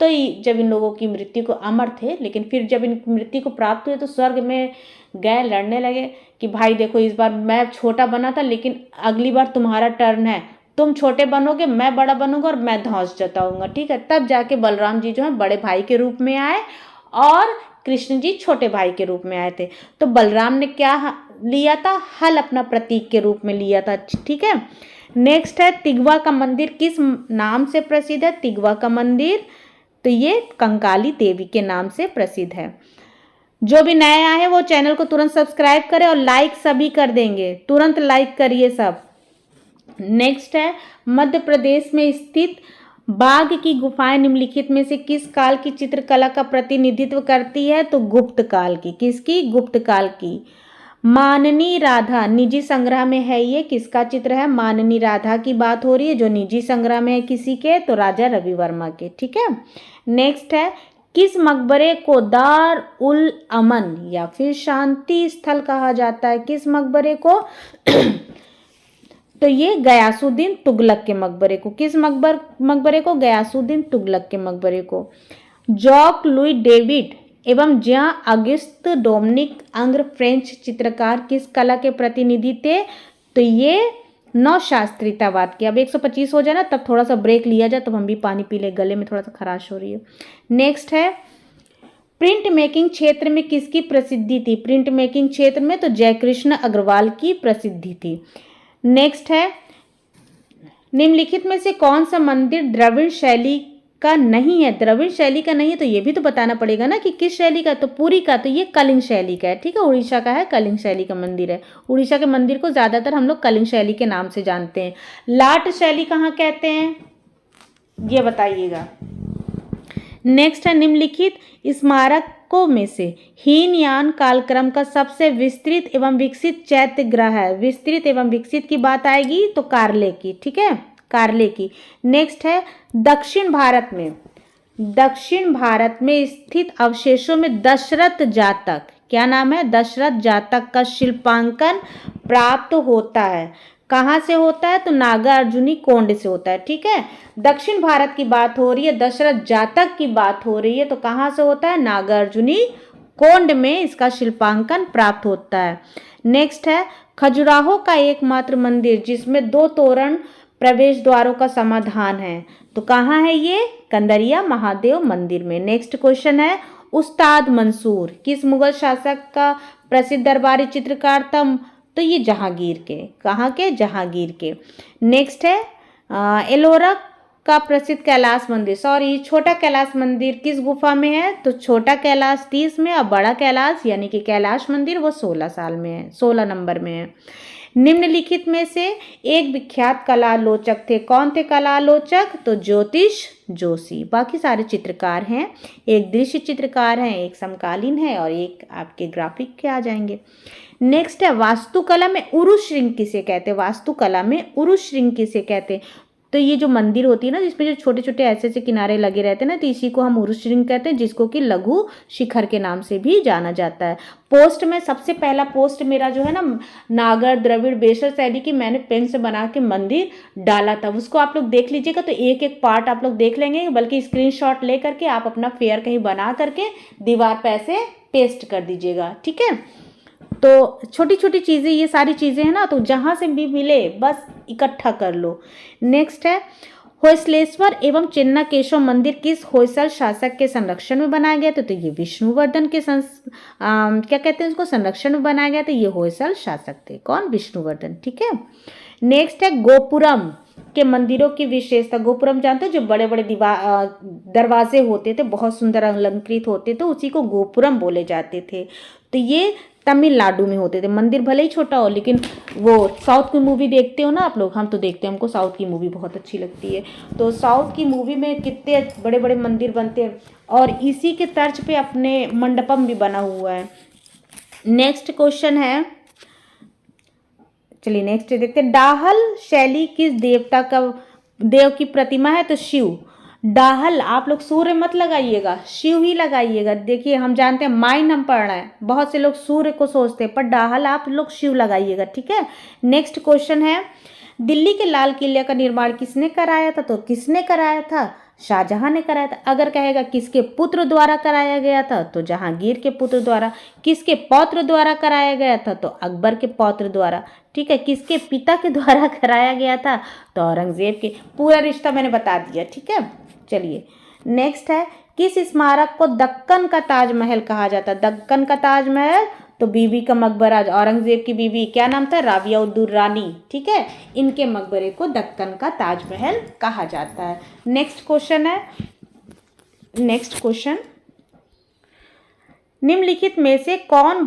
तो जब इन लोगों की मृत्यु को, अमर थे लेकिन फिर जब इन मृत्यु को प्राप्त हुए तो स्वर्ग में गए, लड़ने लगे कि भाई देखो इस बार मैं छोटा बना था लेकिन अगली बार तुम्हारा टर्न है, तुम छोटे बनोगे, मैं बड़ा बनूंगा और मैं धौंस जताऊंगा। ठीक है, तब जाके बलराम जी जो है बड़े भाई के रूप में आए और कृष्ण जी छोटे भाई के रूप में आए थे। तो बलराम ने क्या लिया था? हल अपना प्रतीक के रूप में लिया था। ठीक है। नेक्स्ट है तिगवा का मंदिर किस नाम से प्रसिद्ध है? तिगवा का मंदिर तो ये कंकाली देवी के नाम से प्रसिद्ध है। जो भी नया है वो चैनल को तुरंत सब्सक्राइब करें और लाइक सभी कर देंगे, तुरंत लाइक करिए सब। नेक्स्ट है मध्य प्रदेश में स्थित बाघ की गुफाएं निम्नलिखित में से किस काल की चित्रकला का प्रतिनिधित्व करती है? तो गुप्त काल की। किसकी? गुप्त काल की। माननी राधा निजी संग्रह में है, ये किसका चित्र है? माननी राधा की बात हो रही है, जो निजी संग्रह में है किसी के? तो राजा रवि वर्मा के। ठीक है। नेक्स्ट है किस मकबरे को दार उल अमन या फिर शांति स्थल कहा जाता है? किस मकबरे को? तो ये गयासुद्दीन तुगलक के मकबरे को। किस मकबरे को? गयासुद्दीन तुगलक के मकबरे को। जॉक लुई डेविड एवं ज्यां अगस्त डोमिनिक अंग्र फ्रेंच चित्रकार किस कला के प्रतिनिधि थे? तो ये नवशास्त्रीयतावाद के। अब 125 हो जाए ना तब थोड़ा सा ब्रेक लिया जाए, तब हम भी पानी पी ले, गले में थोड़ा सा खराश हो रही है। नेक्स्ट है प्रिंट मेकिंग क्षेत्र में किसकी प्रसिद्धि थी? प्रिंट मेकिंग क्षेत्र में तो जयकृष्ण अग्रवाल की प्रसिद्धि थी। नेक्स्ट है निम्नलिखित में से कौन सा मंदिर द्रविड़ शैली का नहीं है? द्रविड़ शैली का नहीं है तो ये भी तो बताना पड़ेगा ना कि किस शैली का। तो पुरी का, तो ये कलिंग शैली का है। ठीक है, उड़ीसा का है, कलिंग शैली का मंदिर है। उड़ीसा के मंदिर को ज्यादातर हम लोग कलिंग शैली के नाम से जानते हैं। लाट शैली कहाँ कहते हैं ये बताइएगा। नेक्स्ट है निम्नलिखित स्मारकों में से हीनयान कालक्रम का सबसे विस्तृत एवं विकसित चैत्यगृह है। विस्तृत एवं विकसित की बात आएगी तो कार्ले की। ठीक है, कार्ले की। नेक्स्ट है दक्षिण भारत में स्थित अवशेषों में दशरथ जातक, क्या नाम है? दशरथ जातक का शिल्पांकन प्राप्त होता है। कहाँ से होता है? तो नागार्जुनी कोंड से होता है। ठीक है, दक्षिण भारत की बात हो रही है, दशरथ जातक की बात हो रही है, तो कहाँ से होता है? नागार्जुनी कोंड में इसका शिल्पांकन प्राप्त होता है। नेक्स्ट है खजुराहो का एकमात्र मंदिर जिसमें 2 तोरण प्रवेश द्वारों का समाधान है, तो कहाँ है ये? कंदरिया महादेव मंदिर में। नेक्स्ट क्वेश्चन है उस्ताद मंसूर किस मुगल शासक का प्रसिद्ध दरबारी चित्रकार था? तो ये जहांगीर के। कहाँ के? जहांगीर के। नेक्स्ट है एलोरा का प्रसिद्ध कैलाश मंदिर, सॉरी छोटा कैलाश मंदिर किस गुफा में है? तो छोटा कैलाश 30 में और बड़ा कैलाश यानी कि कैलाश मंदिर वो 16 साल में है, 16 नंबर में है। निम्नलिखित में से एक विख्यात कलालोचक थे, कौन थे कलालोचक? तो ज्योतिष जोशी। बाकी सारे चित्रकार हैं, एक दृश्य चित्रकार हैं, एक समकालीन है और एक आपके ग्राफिक के आ जाएंगे। नेक्स्ट है वास्तुकला में उरु श्रृंग किसे कहते हैं? वास्तुकला में उरु श्रृंग किसे कहते हैं? तो ये जो मंदिर होती है ना, जिसमें जो छोटे छोटे ऐसे ऐसे किनारे लगे रहते हैं ना, तो इसी को हम उरुस श्रृंग कहते हैं, जिसको कि लघु शिखर के नाम से भी जाना जाता है। पोस्ट में सबसे पहला पोस्ट मेरा जो है ना, नागर द्रविड़ बेसर शैली की मैंने पेन से बना के मंदिर डाला था, उसको आप लोग देख लीजिएगा। तो एक एक पार्ट आप लोग देख लेंगे, बल्कि स्क्रीनशॉट ले करके आप अपना फेयर कहीं बना करके दीवार पे ऐसे पेस्ट कर दीजिएगा, ठीक है। तो छोटी छोटी चीज़ें, ये सारी चीज़ें हैं ना, तो जहाँ से भी मिले बस इकट्ठा कर लो। नेक्स्ट है, होयसलेश्वर एवं चिन्नाकेशव मंदिर किस होयसल शासक के संरक्षण में बनाया गया था? तो ये विष्णुवर्धन के क्या कहते हैं उसको, संरक्षण में बनाया गया था। ये होयसल शासक थे, कौन? विष्णुवर्धन, ठीक है। नेक्स्ट है, गोपुरम के मंदिरों की विशेषता। गोपुरम जानते हैं, जो बड़े बड़े दरवाजे होते थे, बहुत सुंदर अलंकृत होते थे, उसी को गोपुरम बोले जाते थे। तो ये तमिलनाडु में होते थे। मंदिर भले ही छोटा हो, लेकिन वो साउथ की मूवी देखते हो ना आप लोग, हम तो देखते हैं, हमको साउथ की मूवी बहुत अच्छी लगती है। तो साउथ की मूवी में कितने बड़े बड़े मंदिर बनते हैं, और इसी के तर्ज पे अपने मंडपम भी बना हुआ है। नेक्स्ट क्वेश्चन है, चलिए नेक्स्ट देखते हैं, डाहल शैली किस देवता का, देव की प्रतिमा है? तो शिव। डाहल आप लोग सूर्य मत लगाइएगा, शिव ही लगाइएगा। देखिए हम जानते हैं, माइन हम पढ़ रहे हैं, बहुत से लोग सूर्य को सोचते हैं, पर डाहल आप लोग शिव लगाइएगा, ठीक है। नेक्स्ट क्वेश्चन है, दिल्ली के लाल किले का निर्माण किसने कराया था? तो किसने कराया था? शाहजहां ने कराया था। अगर कहेगा किसके पुत्र द्वारा कराया गया था, तो जहांगीर के पुत्र द्वारा। किसके पौत्र द्वारा कराया गया था? तो अकबर के पौत्र द्वारा, ठीक है। किसके पिता के द्वारा कराया गया था? तो औरंगजेब के। पूरा रिश्ता मैंने बता दिया, ठीक है। चलिए नेक्स्ट है, किस स्मारक को दक्कन का ताजमहल कहा जाता है? दक्कन का ताजमहल, तो बीबी का मकबरा, औरंगजेब की बीबी क्या नाम था? राबिया उद दुर्रानी, ठीक है। इनके मकबरे को दक्कन का ताजमहल कहा जाता है। नेक्स्ट क्वेश्चन है, नेक्स्ट क्वेश्चन, निम्नलिखित में से कौन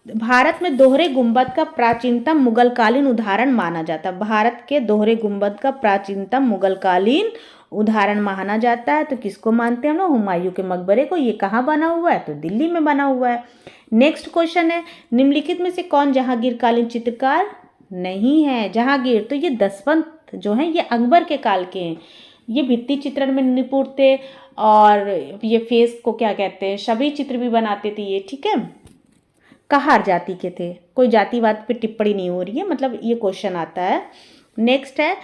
भारत में दोहरे गुंबद का प्राचीनतम मुगलकालीन उदाहरण माना जाता है? भारत के दोहरे गुंबद का प्राचीनतम मुगलकालीन उदाहरण माना जाता है। तो किसको मानते हैं हम लोग? हुमायूं के मकबरे को। ये कहाँ बना हुआ है? तो दिल्ली में बना हुआ है। नेक्स्ट क्वेश्चन है, निम्नलिखित में से कौन जहांगीर कालीन चित्रकार नहीं है? जहांगीर, तो ये दसवंत जो हैं, ये अकबर के काल के हैं। ये भित्ति चित्रण में निपुण थे, और ये फेस को क्या कहते हैं, छवि चित्र भी बनाते थे ये, ठीक है। कहार जाति के थे, कोई जातिवाद पे टिप्पणी नहीं हो रही है, मतलब ये क्वेश्चन आता है। नेक्स्ट है,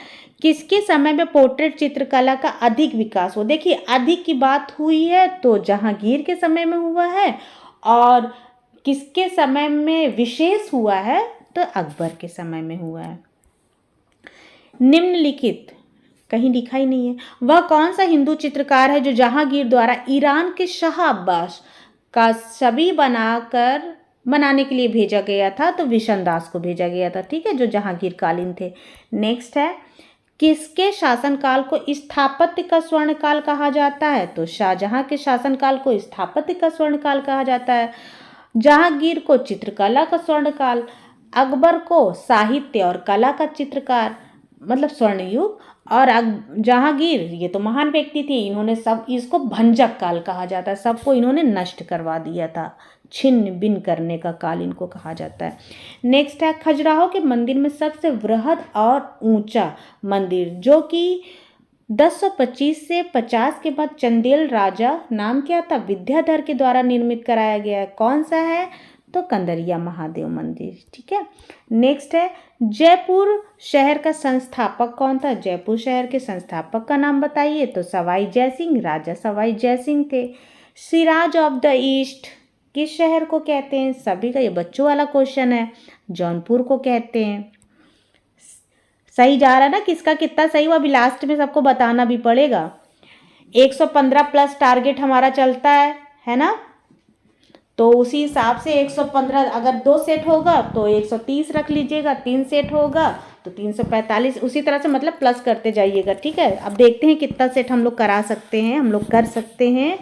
किसके समय में पोर्ट्रेट चित्रकला का अधिक विकास हो? देखिए अधिक की बात हुई है तो जहांगीर के समय में हुआ है, और किसके समय में विशेष हुआ है? तो अकबर के समय में हुआ है। निम्नलिखित, कहीं लिखा ही नहीं है, वह कौन सा हिंदू चित्रकार है जो जहांगीर द्वारा ईरान के शाह अब्बास का छवि बनाने के लिए भेजा गया था? तो विशन दास को भेजा गया था, ठीक है, जो जहांगीर कालीन थे। नेक्स्ट है, किसके शासनकाल को स्थापत्य का स्वर्णकाल कहा जाता है? तो शाहजहां के शासनकाल को स्थापत्य का स्वर्णकाल कहा जाता है। जहांगीर को चित्रकला का स्वर्णकाल, अकबर को साहित्य और कला का चित्रकार, मतलब स्वर्णयुग, और जहांगीर ये तो महान व्यक्ति थे, इन्होंने सब, इसको भंजक काल कहा जाता है, सबको इन्होंने नष्ट करवा दिया था, छिन्न भिन्न करने का काल इनको कहा जाता है। नेक्स्ट है, खजुराहो के मंदिर में सबसे वृहद और ऊंचा मंदिर, जो कि 1025 से 50 के बाद चंदेल राजा, नाम क्या था, विद्याधर के द्वारा निर्मित कराया गया है। कौन सा है? तो कंदरिया महादेव मंदिर, ठीक है। नेक्स्ट है, जयपुर शहर का संस्थापक कौन था? जयपुर शहर के संस्थापक का नाम बताइए। तो सवाई जयसिंह, राजा सवाई जयसिंह थे। सिराज ऑफ द ईस्ट किस शहर को कहते हैं? सभी का ये बच्चों वाला क्वेश्चन है, जौनपुर को कहते हैं। सही जा रहा है ना, किसका कितना सही हुआ अभी लास्ट में सबको बताना भी पड़ेगा। 115 प्लस टारगेट हमारा चलता है ना, तो उसी हिसाब से 115, अगर 2 सेट होगा तो 130 रख लीजिएगा, 3 सेट होगा तो 345, उसी तरह से मतलब प्लस करते जाइएगा, ठीक है। अब देखते हैं कितना सेट हम लोग करा सकते हैं, हम लोग कर सकते हैं।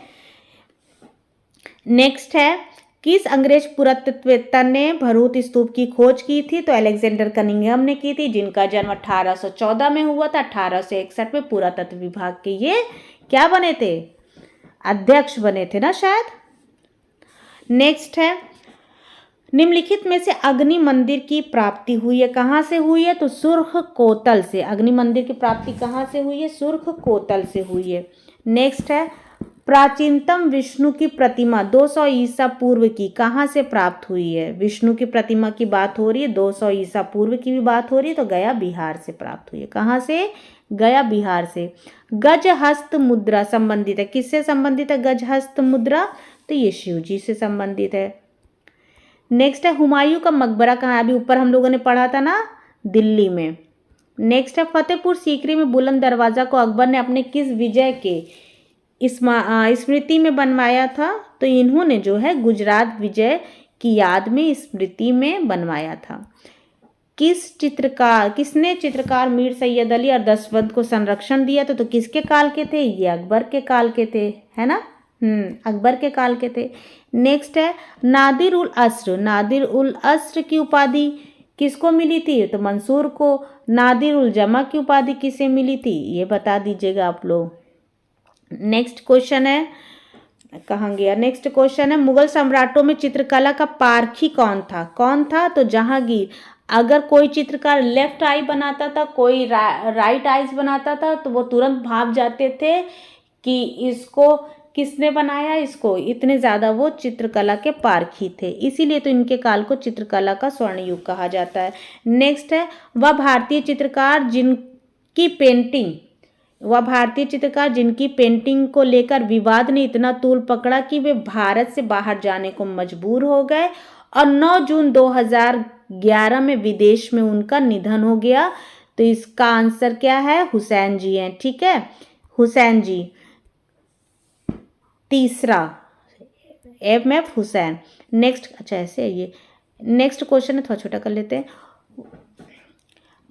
नेक्स्ट है, किस अंग्रेज पुरातत्ववेत्ता ने भरूच स्तूप की खोज की थी? तो अलेक्जेंडर कनिंघम ने की थी, जिनका जन्म 1814 में हुआ था। 1861 में पुरातत्व विभाग के ये क्या बने थे? अध्यक्ष बने थे ना शायद। नेक्स्ट है, निम्नलिखित में से अग्नि मंदिर की प्राप्ति हुई है, कहाँ से हुई है? तो सुर्ख कोतल से। अग्नि मंदिर की प्राप्ति कहाँ से हुई है? सुर्ख कोतल से हुई है। नेक्स्ट है प्राचीनतम विष्णु की प्रतिमा 200 ईसा पूर्व की कहाँ से प्राप्त हुई है? विष्णु की प्रतिमा की बात हो रही है, 200 ईसा पूर्व की भी बात हो रही है, तो गया बिहार से प्राप्त हुई है। कहाँ से? गया बिहार से। गजहस्त मुद्रा संबंधित है, किससे संबंधित है गजहस्त मुद्रा? तो ये शिव जी से संबंधित है। नेक्स्ट है हुमायूं का मकबरा कहाँ है? अभी ऊपर हम लोगों ने पढ़ा था ना, दिल्ली में। नेक्स्ट है फतेहपुर सीकरी में बुलंद दरवाजा को अकबर ने अपने किस विजय के स्मृति में बनवाया था? तो इन्होंने जो है गुजरात विजय की याद में स्मृति में बनवाया था। किसने चित्रकार मीर सैयद अली और दसवंत को संरक्षण दिया था? तो किसके काल के थे? ये अकबर के काल के थे, है ना। अकबर के काल के थे। नेक्स्ट है नादिर उल अस्र। नादिर उल अस्र की उपाधि किसको मिली थी? तो मंसूर को। नादिर उल जमा की उपाधि किसे मिली थी? ये बता दीजिएगा आप लोग। नेक्स्ट क्वेश्चन है, कहाँ गया? नेक्स्ट क्वेश्चन है मुगल सम्राटों में चित्रकला का पारखी कौन था? कौन था? तो जहांगीर। अगर कोई चित्रकार लेफ्ट आई बनाता था, कोई राइट आईज बनाता था, तो वो तुरंत भाग जाते थे कि इसको किसने बनाया इसको। इतने ज़्यादा वो चित्रकला के पारखी थे, इसीलिए तो इनके काल को चित्रकला का स्वर्ण युग कहा जाता है। नेक्स्ट है वह भारतीय चित्रकार जिनकी पेंटिंग को लेकर विवाद ने इतना तूल पकड़ा कि वे भारत से बाहर जाने को मजबूर हो गए और 9 जून 2011 में विदेश में उनका निधन हो गया। तो इसका आंसर क्या है? हुसैन जी हैं, ठीक है, हुसैन जी। तीसरा MF हुसैन। नेक्स्ट, अच्छा ऐसे है ये। नेक्स्ट क्वेश्चन है, थोड़ा छोटा कर लेते हैं।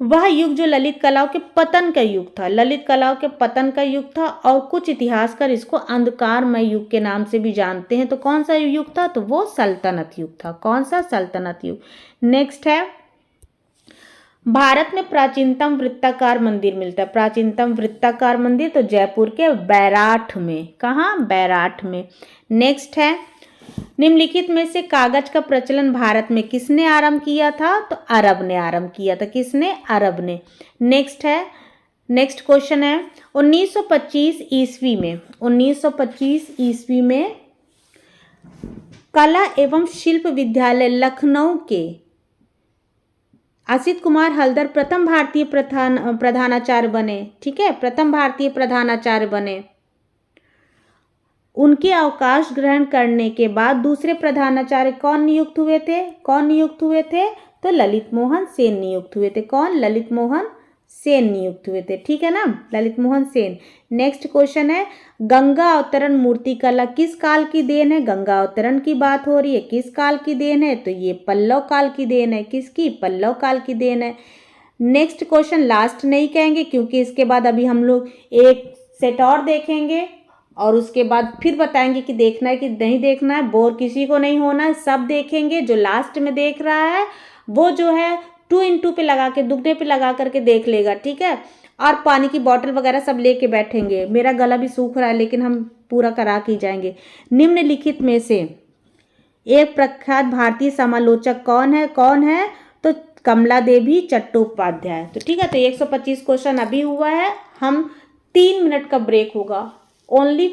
वह युग जो ललित कलाओं के पतन का युग था, ललित कलाओं के पतन का युग था, और कुछ इतिहासकार इसको अंधकारमय युग के नाम से भी जानते हैं। तो कौन सा युग था? तो वो सल्तनत युग था। कौन सा? सल्तनत युग। नेक्स्ट है भारत में प्राचीनतम वृत्ताकार मंदिर मिलता है। प्राचीनतम वृत्ताकार मंदिर तो जयपुर के बैराठ में। कहाँ? बैराठ में। नेक्स्ट है निम्नलिखित में से कागज का प्रचलन भारत में किसने आरंभ किया था? तो अरब ने आरंभ किया था। किसने? अरब ने। नेक्स्ट क्वेश्चन है 1925 ईस्वी में कला एवं शिल्प विद्यालय लखनऊ के असित कुमार हल्दर प्रथम भारतीय प्रधानाचार्य बने। ठीक है, प्रथम भारतीय प्रधानाचार्य बने। उनके अवकाश ग्रहण करने के बाद दूसरे प्रधानाचार्य कौन नियुक्त हुए थे? तो ललित मोहन सेन नियुक्त हुए थे। कौन? ललित मोहन सेन नियुक्त हुए थे। ठीक है ना, ललित मोहन सेन। नेक्स्ट क्वेश्चन है गंगा अवतरण मूर्तिकला किस काल की देन है? गंगा अवतरण की बात हो रही है, किस काल की देन है? तो ये पल्लव काल की देन है। किसकी? पल्लव काल की देन है। नेक्स्ट क्वेश्चन लास्ट नहीं कहेंगे, क्योंकि इसके बाद अभी हम लोग एक सेट और देखेंगे और उसके बाद फिर बताएंगे कि देखना है कि नहीं देखना है। बोर किसी को नहीं होना है, सब देखेंगे। जो लास्ट में देख रहा है वो जो है 2x2 पे लगा के, दुगने पे लगा करके देख लेगा। ठीक है, और पानी की बोतल वगैरह सब लेके बैठेंगे। मेरा गला भी सूख रहा है, लेकिन हम पूरा करा के जाएंगे। निम्नलिखित में से एक प्रख्यात भारतीय समालोचक कौन है? तो कमला देवी चट्टोपाध्याय। तो ठीक है, तो 125 क्वेश्चन अभी हुआ है। हम 3 मिनट का ब्रेक होगा, ओनली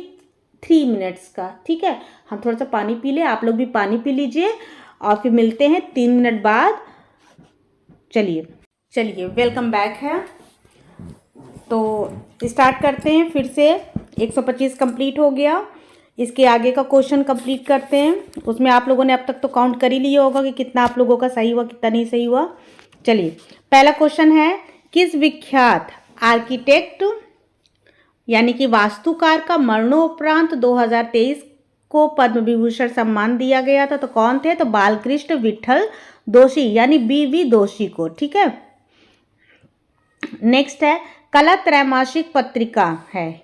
3 मिनट्स का। ठीक है, हम थोड़ा सा पानी पी ले, आप लोग भी पानी पी लीजिए और फिर मिलते हैं 3 मिनट बाद। चलिए वेलकम बैक है। तो स्टार्ट करते हैं फिर से। 125 कंप्लीट हो गया, इसके आगे का क्वेश्चन कंप्लीट करते हैं। उसमें आप लोगों ने अब तक तो काउंट कर ही लिया होगा कि कितना आप लोगों का सही हुआ, कितना नहीं सही हुआ। चलिए, पहला क्वेश्चन है किस विख्यात आर्किटेक्ट यानी कि वास्तुकार का मरणोपरांत 2023 को पद्म विभूषण सम्मान दिया गया था? तो कौन थे? तो बालकृष्ण विठल दोषी यानी BV दोषी को। ठीक है, नेक्स्ट है कला त्रैमासिक पत्रिका है।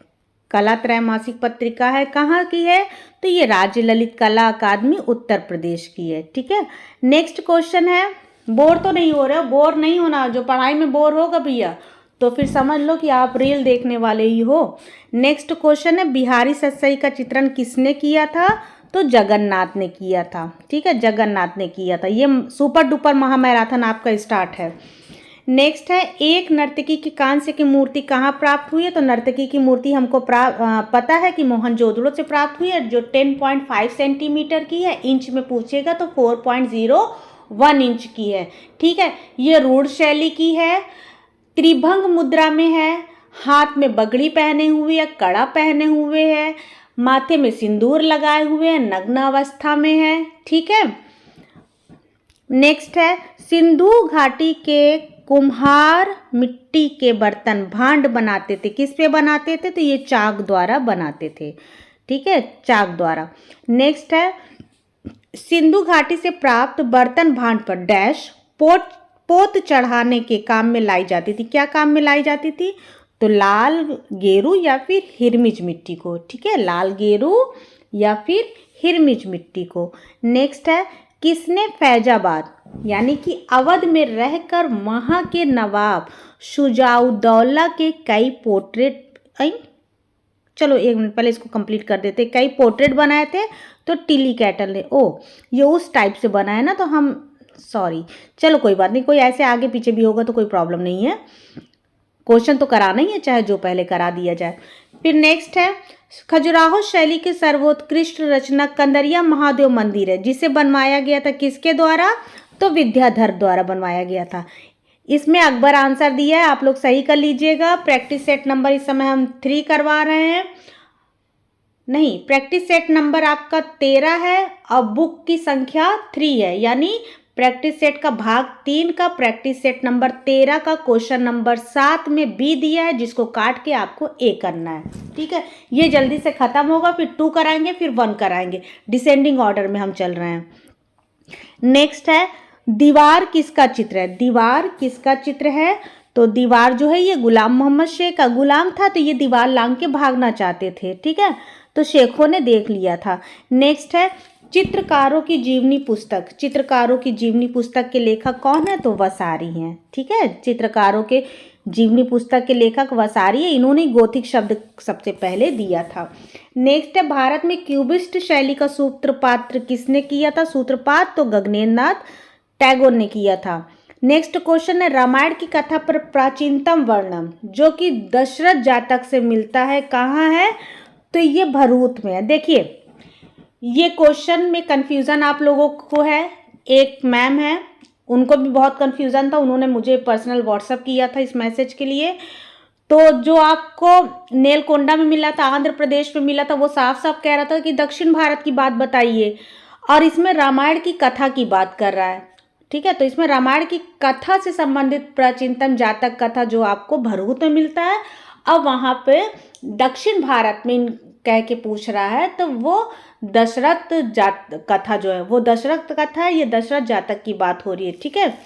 कला त्रैमासिक पत्रिका है, कहाँ की है? तो ये राज्य ललित कला अकादमी उत्तर प्रदेश की है। ठीक है, नेक्स्ट क्वेश्चन है, बोर तो नहीं हो रहे हो, बोर नहीं होना। जो पढ़ाई में बोर होगा भैया तो फिर समझ लो कि आप रील देखने वाले ही हो। नेक्स्ट क्वेश्चन है, बिहारी सतसई का चित्रण किसने किया था? तो जगन्नाथ ने किया था। ठीक है, जगन्नाथ ने किया था। ये सुपर डुपर महामैराथन आपका स्टार्ट है। नेक्स्ट है, एक नर्तकी की कांस्य की मूर्ति कहाँ प्राप्त हुई है? तो नर्तकी की मूर्ति हमको पता है कि मोहनजोदड़ो से प्राप्त हुई है, जो 10.5 सेंटीमीटर की है। इंच में पूछेगा तो 4.01 इंच की है। ठीक है, ये रूढ़ शैली की है, त्रिभंग मुद्रा में है, हाथ में बगड़ी पहने हुए है, कड़ा पहने हुए है, माथे में सिंदूर लगाए हुए हैं, नग्न अवस्था में है। ठीक है, नेक्स्ट है, सिंधु घाटी के कुम्हार मिट्टी के बर्तन भांड बनाते थे। किस पे बनाते थे? तो ये चाक द्वारा बनाते थे। ठीक है, चाक द्वारा। नेक्स्ट है, सिंधु घाटी से प्राप्त बर्तन भांड पर डैश पोत चढ़ाने के काम में लाई जाती थी। क्या काम में लाई जाती थी? तो लाल गेरू या फिर हिरमिज मिट्टी को। ठीक है, लाल गेरू या फिर हिरमिज मिट्टी को। नेक्स्ट है, किसने फैजाबाद यानी कि अवध में रहकर वहाँ के नवाब शुजाउद्दौला के कई पोर्ट्रेट चलो एक मिनट पहले इसको कंप्लीट कर देते। कई पोर्ट्रेट बनाए थे। तो टिली कैटल ने, ये उस टाइप से बनाया ना, तो हम सॉरी, चलो कोई बात नहीं, कोई ऐसे आगे पीछे भी होगा तो कोई प्रॉब्लम नहीं है। क्वेश्चन तो कराना ही है, चाहे जो पहले करा दिया जाए। फिर नेक्स्ट है, खजुराहो शैली के सर्वोत्कृष्ट रचना कंदरिया महादेव मंदिर है, जिसे बनवाया गया था किसके द्वारा? तो विद्याधर द्वारा बनवाया गया था। इसमें अकबर आंसर दिया है, आप लोग सही कर लीजिएगा। प्रैक्टिस सेट नंबर इस समय हम 3 करवा रहे हैं, नहीं, प्रैक्टिस सेट नंबर आपका 13 है और बुक की संख्या 3 है, यानी प्रैक्टिस सेट का भाग 3 का प्रैक्टिस सेट नंबर 13 का क्वेश्चन नंबर 7 में बी दिया है, जिसको काट के आपको ए करना है। ठीक है, ये जल्दी से खत्म होगा, फिर 2 कराएंगे, फिर 1 कराएंगे, डिसेंडिंग ऑर्डर में हम चल रहे हैं। नेक्स्ट है, दीवार किसका चित्र है? दीवार किसका चित्र है? तो दीवार जो है ये गुलाम मोहम्मद शेख का गुलाम था, तो ये दीवार लांग के भागना चाहते थे। ठीक है, तो शेखों ने देख लिया था। नेक्स्ट है, चित्रकारों की जीवनी पुस्तक। चित्रकारों की जीवनी पुस्तक के लेखक कौन है? तो वसारी हैं। ठीक है, चित्रकारों के जीवनी पुस्तक के लेखक वसारी है, इन्होंने गोथिक शब्द सबसे पहले दिया था। नेक्स्ट है, भारत में क्यूबिस्ट शैली का सूत्रपात किसने किया था? सूत्रपात तो गगनेंद्र नाथ टैगोर ने किया था। नेक्स्ट क्वेश्चन है, रामायण की कथा पर प्राचीनतम वर्णन जो कि दशरथ जातक से मिलता है कहाँ है? तो ये भरूच में है। देखिए, ये क्वेश्चन में कंफ्यूजन आप लोगों को है। एक मैम है, उनको भी बहुत कंफ्यूजन था, उन्होंने मुझे पर्सनल व्हाट्सएप किया था इस मैसेज के लिए। तो जो आपको नेलकोंडा में मिला था, आंध्र प्रदेश में मिला था, वो साफ साफ कह रहा था कि दक्षिण भारत की बात बताइए, और इसमें रामायण की कथा की बात कर रहा है। ठीक है, तो इसमें रामायण की कथा से संबंधित प्राचीनतम जातक कथा जो आपको भरूच में मिलता है, अब वहाँ पे दक्षिण भारत में कह के पूछ रहा है, तो वो दशरथ कथा जो है वो दशरथ कथा है, ये दशरथ जातक की बात हो रही है। ठीक है,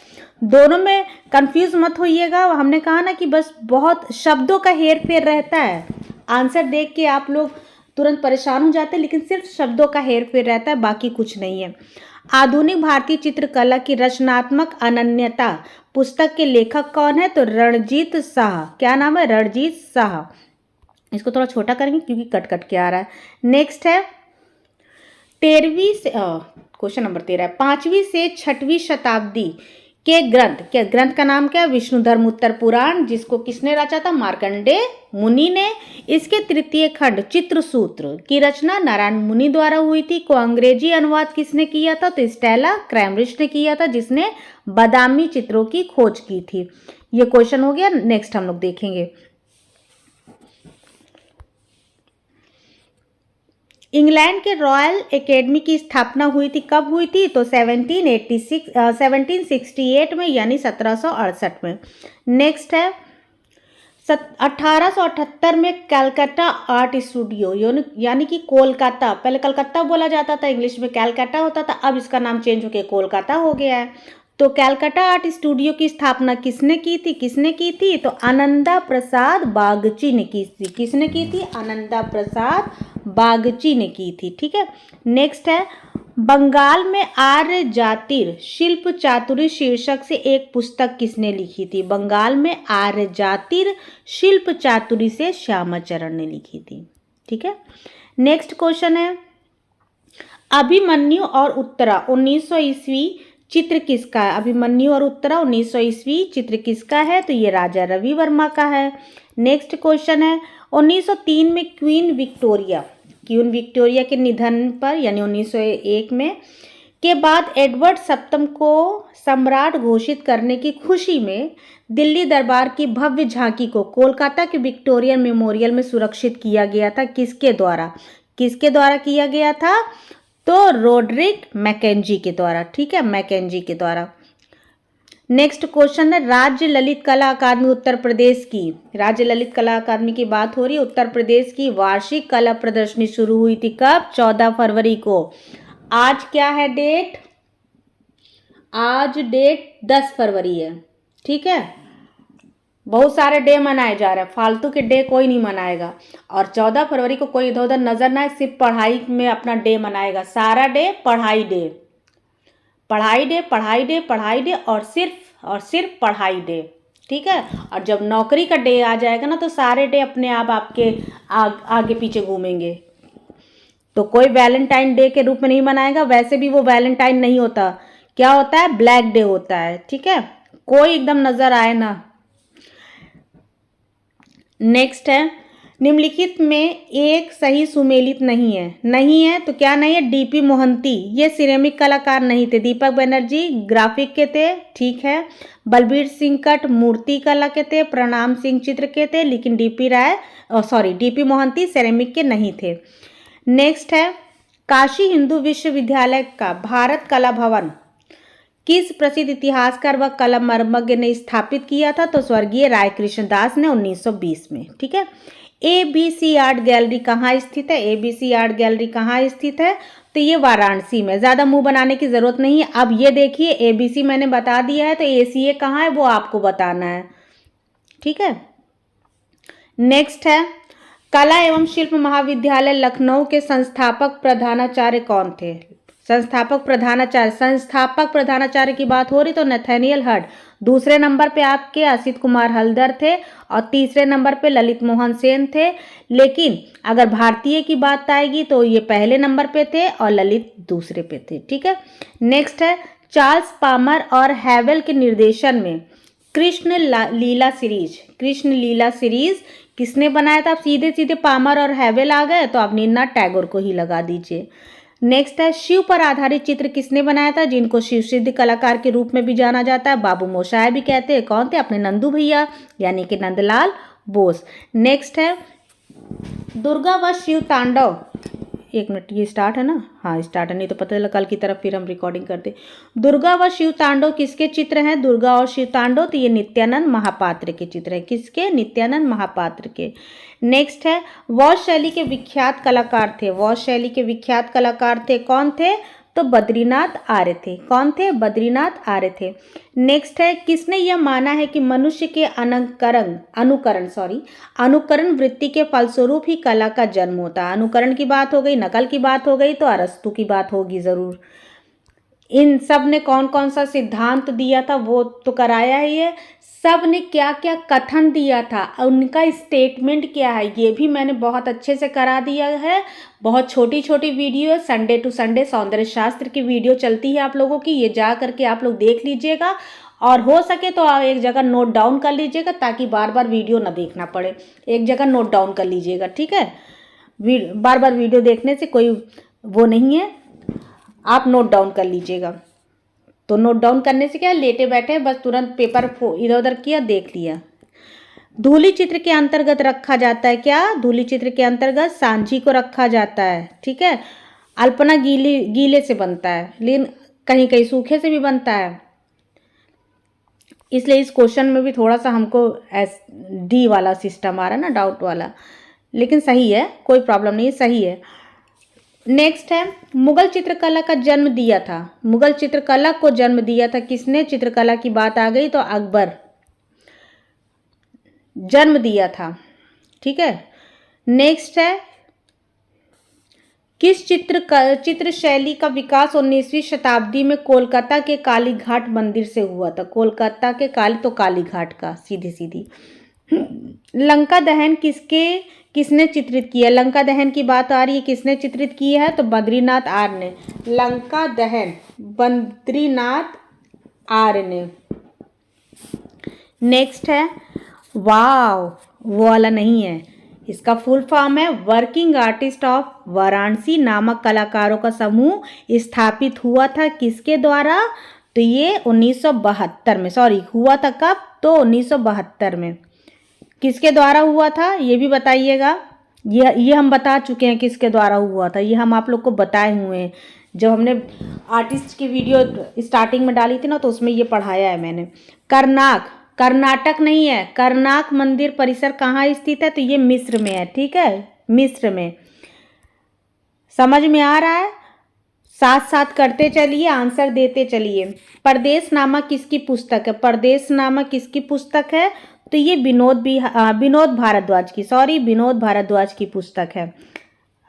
दोनों में कंफ्यूज मत होइएगा। हमने कहा ना कि बस बहुत शब्दों का हेर फेर रहता है, आंसर देख के आप लोग तुरंत परेशान हो जाते हैं, लेकिन सिर्फ शब्दों का हेर फेर रहता है, बाकी कुछ नहीं है। आधुनिक भारतीय चित्रकला की रचनात्मक अनन्यता पुस्तक के लेखक कौन है? तो रणजीत शाह। क्या नाम है? रणजीत शाह। इसको थोड़ा छोटा करेंगे क्योंकि कट कट के आ रहा है। नेक्स्ट है, 13वीं से क्वेश्चन नंबर 13 है, 5वीं से 6वीं शताब्दी के ग्रंथ का नाम क्या है? विष्णु धर्म उत्तर पुराण, जिसको किसने रचा था? मार्कंडेय मुनि ने। इसके 3य खंड चित्रसूत्र की रचना नारायण मुनि द्वारा हुई थी। को अंग्रेजी अनुवाद किसने किया था? तो स्टेला क्रैमरिच ने किया था, जिसने बादामी चित्रों की खोज की थी। ये क्वेश्चन हो गया। नेक्स्ट हम लोग देखेंगे, इंग्लैंड के रॉयल एकेडमी की स्थापना हुई थी, कब हुई थी? तो 1768 में, यानी 1768 में। नेक्स्ट है, 1878 में कलकत्ता आर्ट स्टूडियो, यानी कि कोलकाता, पहले कलकत्ता बोला जाता था, इंग्लिश में कैलकाटा होता था, अब इसका नाम चेंज होकर कोलकाता हो गया है। तो कैलकाटा आर्ट स्टूडियो की स्थापना किसने की थी? तो आनंदा प्रसाद बागची ने की थी। किसने की थी? आनंदा प्रसाद बागची ने की थी। ठीक है, नेक्स्ट है, बंगाल में आर्य जातिर शिल्प चातुरी शीर्षक से एक पुस्तक किसने लिखी थी? बंगाल में आर्य जातिर शिल्प चातुरी से श्यामाचरण ने लिखी थी। ठीक है, नेक्स्ट क्वेश्चन है, अभिमन्यु और उत्तरा 1900 ईस्वी चित्र किसका है? अभिमन्यु और उत्तरा 1900 ईस्वी चित्र किसका है? तो ये राजा रवि वर्मा का है। नेक्स्ट क्वेश्चन है, 1903 में क्वीन विक्टोरिया के निधन पर यानी 1901 में के बाद एडवर्ड सप्तम को सम्राट घोषित करने की खुशी में दिल्ली दरबार की भव्य झांकी को कोलकाता के विक्टोरिया मेमोरियल में सुरक्षित किया गया था। किसके द्वारा किया गया था? तो रोड्रिक मैकेंजी के द्वारा। ठीक है, मैकेंजी के द्वारा। नेक्स्ट क्वेश्चन है, राज्य ललित कला अकादमी उत्तर प्रदेश की, राज्य ललित कला अकादमी की बात हो रही है, उत्तर प्रदेश की वार्षिक कला प्रदर्शनी शुरू हुई थी कब? 14 फरवरी को। आज क्या है डेट? आज डेट 10 फरवरी है। ठीक है, बहुत सारे डे मनाए जा रहे हैं, फालतू के डे कोई नहीं मनाएगा। और 14 फरवरी को कोई इधर उधर नजर ना आए, सिर्फ पढ़ाई में अपना डे मनाएगा। सारा डे पढ़ाई डे, पढ़ाई डे, पढ़ाई डे, पढ़ाई डे और सिर्फ पढ़ाई डे। ठीक है, और जब नौकरी का डे आ जाएगा ना तो सारे डे अपने आप आपके आगे पीछे घूमेंगे। तो कोई वैलेंटाइन डे के रूप में नहीं मनाएगा, वैसे भी वो वैलेंटाइन नहीं होता, क्या होता है? ब्लैक डे होता है। ठीक है, कोई एकदम नजर आए ना। नेक्स्ट है, निम्नलिखित में एक सही सुमेलित नहीं है तो क्या नहीं है? डीपी मोहंती, ये सिरेमिक कलाकार नहीं थे। दीपक बनर्जी ग्राफिक के थे। ठीक है, बलबीर सिंह कट मूर्ति कला के थे। प्रणाम सिंह चित्र के थे, लेकिन डीपी मोहंती सिरेमिक के नहीं थे। नेक्स्ट है, काशी हिंदू विश्वविद्यालय का भारत कला भवन किस प्रसिद्ध इतिहासकार व कला मर्मज्ञ ने स्थापित किया था? तो स्वर्गीय राय कृष्ण दास ने 1920 में। ठीक है, ABC आर्ट गैलरी कहाँ स्थित है? ABC आर्ट गैलरी कहाँ स्थित है? तो ये वाराणसी में। ज़्यादा मुंह बनाने की ज़रूरत नहीं है। अब ये देखिए, ABC मैंने बता दिया है, तो ACA कहाँ है वो आपको बताना है। ठीक है, नेक्स्ट है, कला एवं शिल्प महाविद्यालय लखनऊ के संस्थापक प्रधानाचार्य कौन थे? संस्थापक प्रधानाचार्य की बात हो रही तो नैथानियल हर्ड। दूसरे नंबर पे आपके असित कुमार हल्दर थे और तीसरे नंबर पे ललित मोहन सेन थे। लेकिन अगर भारतीय की बात आएगी तो ये पहले नंबर पे थे और ललित दूसरे पे थे। ठीक है, नेक्स्ट है, चार्ल्स पामर और हैवेल के निर्देशन में कृष्ण लीला सीरीज किसने बनाया था? आप सीधे सीधे पामर और हैवेल आ गए तो आप नीलनाथ टैगोर को ही लगा दीजिए। नेक्स्ट है, शिव पर आधारित चित्र किसने बनाया था? जिनको शिव सिद्ध कलाकार के रूप में भी जाना जाता है, बाबू मोशाय भी कहते हैं। कौन थे? अपने नंदू भैया यानी कि नंदलाल बोस। नेक्स्ट है, दुर्गा व शिव तांडव, एक मिनट, ये स्टार्ट है ना? हाँ स्टार्ट है, नहीं तो पता चला कल की तरफ फिर हम रिकॉर्डिंग करते। दुर्गा व शिव तांडव किसके चित्र हैं? दुर्गा और शिव तांडव तो ये नित्यानंद महापात्र के चित्र है। किसके? नित्यानंद महापात्र के। नेक्स्ट है, वॉश शैली के विख्यात कलाकार थे। कौन थे? तो बद्रीनाथ आर्य थे। कौन थे? बद्रीनाथ आर्य थे। नेक्स्ट है, किसने यह माना है कि मनुष्य के अनुकरण वृत्ति के फलस्वरूप ही कला का जन्म होता है? अनुकरण की बात हो गई, नकल की बात हो गई तो अरस्तु की बात होगी जरूर। इन सब ने कौन कौन सा सिद्धांत दिया था वो तो कराया ही है। सब ने क्या क्या कथन दिया था, उनका स्टेटमेंट क्या है, ये भी मैंने बहुत अच्छे से करा दिया है। बहुत छोटी छोटी वीडियो है, संडे टू संडे सौंदर्य शास्त्र की वीडियो चलती है आप लोगों की, ये जा करके आप लोग देख लीजिएगा। और हो सके तो आप एक जगह नोट डाउन कर लीजिएगा ताकि बार बार वीडियो ना देखना पड़े। एक जगह नोट डाउन कर लीजिएगा, ठीक है? बार बार वीडियो देखने से कोई वो नहीं है, आप नोट डाउन कर लीजिएगा। तो नोट डाउन करने से क्या है, लेटे बैठे बस तुरंत पेपर इधर उधर किया, देख लिया। धूली चित्र के अंतर्गत रखा जाता है क्या? धूली चित्र के अंतर्गत सांझी को रखा जाता है, ठीक है? अल्पना गीले से बनता है, लेकिन कहीं कहीं सूखे से भी बनता है। इसलिए इस क्वेश्चन में भी थोड़ा सा हमको डी वाला सिस्टम आ रहा है ना, डाउट वाला, लेकिन सही है, कोई प्रॉब्लम नहीं है, सही है। नेक्स्ट है, मुगल चित्रकला का जन्म दिया था। मुगल चित्रकला को जन्म दिया था किसने? चित्रकला की बात आ गई तो अकबर जन्म दिया था, ठीक है? नेक्स्ट है, किस चित्र शैली का विकास 19वीं शताब्दी में कोलकाता के काली घाट मंदिर से हुआ था? कोलकाता के काली घाट का, सीधी सीधी। लंका दहन किसने चित्रित किया? लंका दहन की बात आ रही है, किसने चित्रित किया है? तो बद्रीनाथ आर्य ने। लंका दहन बद्रीनाथ आर्य ने। नेक्स्ट है, वाव, वो वाला नहीं है, इसका फुल फॉर्म है वर्किंग आर्टिस्ट ऑफ वाराणसी नामक कलाकारों का समूह स्थापित हुआ था किसके द्वारा? तो ये 1972 में, सॉरी हुआ था कब? तो 1972 में। किसके द्वारा हुआ था ये भी बताइएगा। ये हम बता चुके हैं किसके द्वारा हुआ था, ये हम आप लोग को बताए हुए हैं। जब हमने आर्टिस्ट की वीडियो स्टार्टिंग में डाली थी ना, तो उसमें ये पढ़ाया है मैंने। कर्नाटक नहीं है, कर्नाक मंदिर परिसर कहाँ स्थित है? तो ये मिस्र में है, ठीक है, मिस्र में। समझ में आ रहा है? साथ साथ करते चलिए, आंसर देते चलिए। परदेसनामा किसकी पुस्तक है? परदेसनामा किसकी पुस्तक है? तो ये विनोद भारद्वाज की पुस्तक है।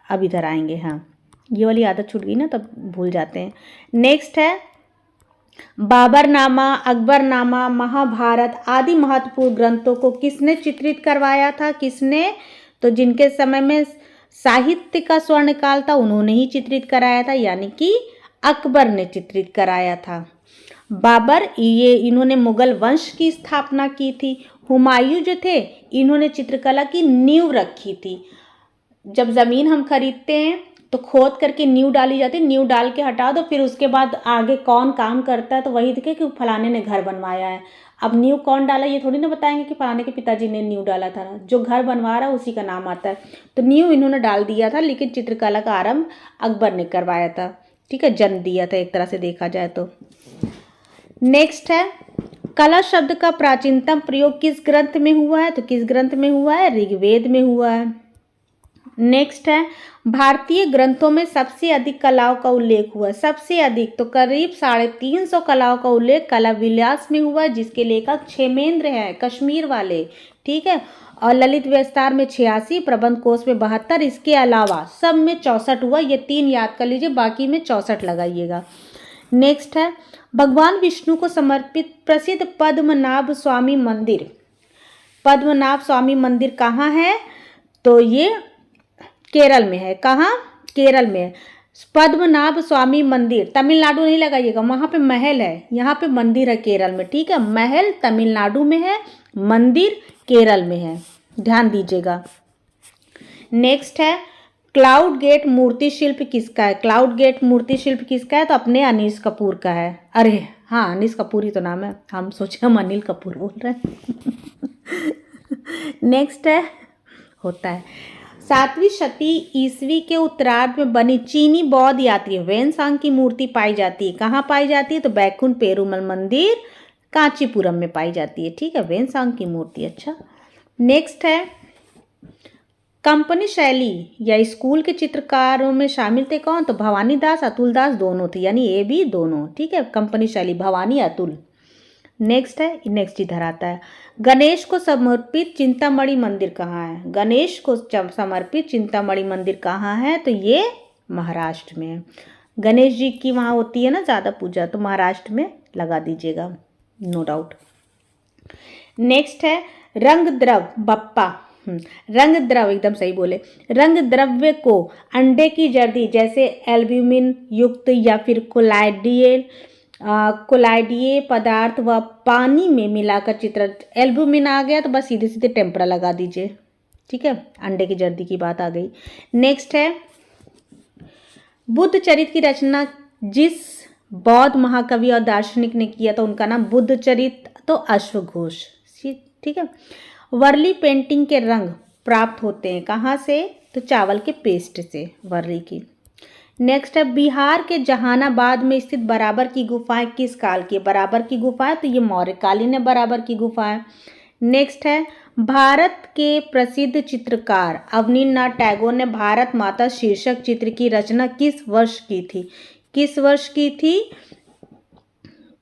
अब इधर आएंगे, हाँ ये वाली आदत छूट गई ना, तब भूल जाते हैं। नेक्स्ट है, बाबरनामा, अकबरनामा, महाभारत आदि महत्वपूर्ण ग्रंथों को किसने चित्रित करवाया था? किसने? तो जिनके समय में साहित्य का स्वर्णकाल था उन्होंने ही चित्रित कराया था, यानी कि अकबर ने चित्रित कराया था। बाबर, इन्होंने मुगल वंश की स्थापना की थी। हुमायूं जो थे, इन्होंने चित्रकला की नींव रखी थी। जब ज़मीन हम खरीदते हैं तो खोद करके नींव डाली जाती है, नींव डाल के हटा दो, फिर उसके बाद आगे कौन काम करता है तो वही दिखे कि फलाने ने घर बनवाया है। अब नींव कौन डाला ये थोड़ी ना बताएंगे कि फलाने के पिताजी ने नींव डाला था, जो घर बनवा रहा है उसी का नाम आता है। तो नींव इन्होंने डाल दिया था, लेकिन चित्रकला का आरंभ अकबर ने करवाया था, ठीक है, जन्म दिया था एक तरह से देखा जाए तो। नेक्स्ट है, कला शब्द का प्राचीनतम प्रयोग किस ग्रंथ में हुआ है? तो किस ग्रंथ में हुआ है? ऋग्वेद में हुआ है। नेक्स्ट है, भारतीय ग्रंथों में सबसे अधिक कलाओं का उल्लेख हुआ है। सबसे अधिक तो करीब 350 कलाओं का उल्लेख कला विलास में हुआ है, जिसके लेखक क्षेमेंद्र हैं, कश्मीर वाले, ठीक है। और ललित विस्तार में 86, प्रबंध कोश में 72, इसके अलावा सब में 64 हुआ। ये 3 याद कर लीजिए, बाकी में 64 लगाइएगा। नेक्स्ट है, भगवान विष्णु को समर्पित प्रसिद्ध पद्मनाभ स्वामी मंदिर। पद्मनाभ स्वामी मंदिर कहाँ है? तो ये केरल में है। कहाँ? केरल में है। पद्मनाभ स्वामी मंदिर, तमिलनाडु नहीं लगाइएगा, वहाँ पे महल है, यहाँ पे मंदिर है केरल में, ठीक है। महल तमिलनाडु में है, मंदिर केरल में है, ध्यान दीजिएगा। नेक्स्ट है, क्लाउड गेट मूर्ति शिल्प किसका है? क्लाउड गेट मूर्ति शिल्प किसका है? तो अपने अनीस कपूर का है। अरे हाँ, अनीस कपूर ही तो नाम है, हम सोचे हम अनिल कपूर बोल रहे हैं। नेक्स्ट है, होता है, 7वीं शती ईस्वी के उत्तरार्ध में बनी चीनी बौद्ध यात्री वेनसांग की मूर्ति पाई जाती है। कहाँ पाई जाती है? तो बैकुंठ पेरुमल मंदिर कांचीपुरम में पाई जाती है, ठीक है, वेनसांग की मूर्ति। अच्छा, नेक्स्ट है, कंपनी शैली या स्कूल के चित्रकारों में शामिल थे कौन? तो भवानी दास, अतुल दास दोनों थे, यानी ए बी दोनों, ठीक है। कंपनी शैली भवानी, अतुल। नेक्स्ट है, नेक्स्ट इधर आता है, गणेश को समर्पित चिंतामणि मंदिर कहाँ है? गणेश को समर्पित चिंतामणि मंदिर कहाँ है? तो ये महाराष्ट्र में है। गणेश जी की वहाँ होती है ना ज़्यादा पूजा, तो महाराष्ट्र में लगा दीजिएगा, नो डाउट। नेक्स्ट है, रंग द्रव बप्पा, रंग द्रव, एकदम सही बोले। रंग द्रव्य को अंडे की जर्दी जैसे एल्ब्यूमिन युक्त या फिर कोलाइडीय पदार्थ व पानी में मिलाकर चित्र, एल्ब्यूमिन आ गया तो बस सीधे सीधे टेम्परा लगा दीजिए, ठीक है, अंडे की जर्दी की बात आ गई। नेक्स्ट है, बुद्ध चरित्र की रचना जिस बौद्ध महाकवि और दार्शनिक ने किया था उनका नाम बुद्ध चरित्र, तो अश्वघोष, ठीक है। वर्ली पेंटिंग के रंग प्राप्त होते हैं कहाँ से? तो चावल के पेस्ट से, वर्ली की। नेक्स्ट है, बिहार के जहानाबाद में स्थित बराबर की गुफाएं किस काल की? बराबर की गुफाएं, तो ये मौर्यकालीन है बराबर की गुफाएं। नेक्स्ट है, भारत के प्रसिद्ध चित्रकार अवनींद्रनाथ टैगोर ने भारत माता शीर्षक चित्र की रचना किस वर्ष की थी? किस वर्ष की थी?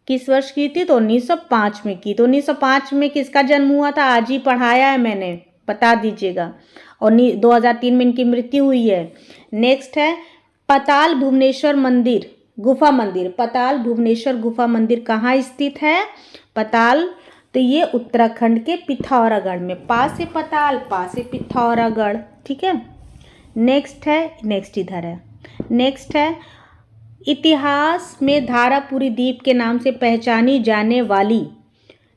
किस वर्ष की थी? तो 1905 में की। तो 1905 में किसका जन्म हुआ था? आज ही पढ़ाया है मैंने, बता दीजिएगा। और 2003 में इनकी मृत्यु हुई है। नेक्स्ट है, पाताल भुवनेश्वर मंदिर गुफा मंदिर, पाताल भुवनेश्वर गुफा मंदिर कहाँ स्थित है? पाताल, तो ये उत्तराखंड के पिथौरागढ़ में, पा से पाताल, पा से पिथौरागढ़, ठीक है। नेक्स्ट है, नेक्स्ट इधर है, नेक्स्ट है इतिहास में धारापुरी द्वीप के नाम से पहचानी जाने वाली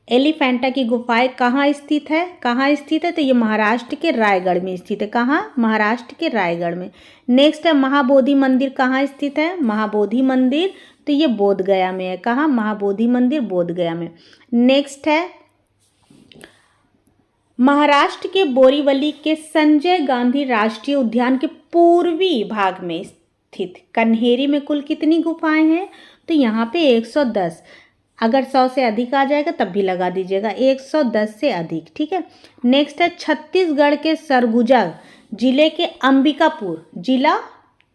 एलिफेंटा की गुफाएं कहाँ स्थित है? कहाँ स्थित है? तो ये महाराष्ट्र के रायगढ़ में स्थित है। कहाँ? महाराष्ट्र के रायगढ़ में। नेक्स्ट है महाबोधि मंदिर कहाँ स्थित है? महाबोधि मंदिर, तो ये बोध गया में है। कहाँ? महाबोधि मंदिर बोध गया में। नेक्स्ट है महाराष्ट्र के बोरीवली के संजय गांधी राष्ट्रीय उद्यान के पूर्वी भाग में स्थित कन्हेरी में कुल कितनी गुफाएं हैं? तो यहाँ पे 110, अगर 100 से अधिक आ जाएगा तब भी लगा दीजिएगा, 110 से अधिक, ठीक है। नेक्स्ट है छत्तीसगढ़ के सरगुजा जिले के अंबिकापुर, जिला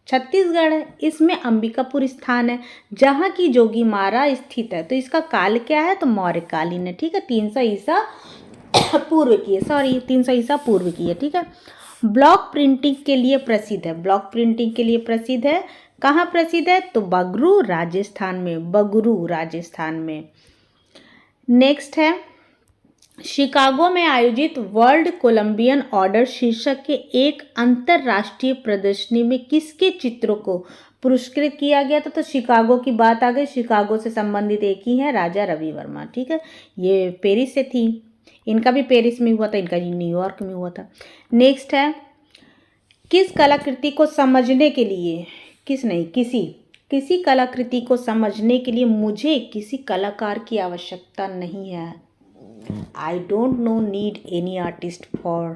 छत्तीसगढ़ है, इसमें अंबिकापुर स्थान है जहाँ की जोगीमारा स्थित है। तो इसका काल क्या है? तो मौर्यकालीन है, ठीक है। 300 ईसा पूर्व की है, 300 ईसा पूर्व की है, ठीक है। ब्लॉक प्रिंटिंग के लिए प्रसिद्ध है, ब्लॉक प्रिंटिंग के लिए प्रसिद्ध है। कहाँ प्रसिद्ध है? तो बगरू राजस्थान में, बगरू राजस्थान में। नेक्स्ट है शिकागो में आयोजित वर्ल्ड कोलंबियन ऑर्डर शीर्षक के एक अंतरराष्ट्रीय प्रदर्शनी में किसके चित्रों को पुरस्कृत किया गया था? तो शिकागो की बात आ गई, शिकागो से संबंधित एक ही है, राजा रवि वर्मा, ठीक है। ये पेरिस से थी, इनका भी पेरिस में हुआ था, इनका न्यूयॉर्क में हुआ था। नेक्स्ट है किस कलाकृति को समझने के लिए, किसी कलाकृति को समझने के लिए मुझे किसी कलाकार की आवश्यकता नहीं है। I don't know need any artist for.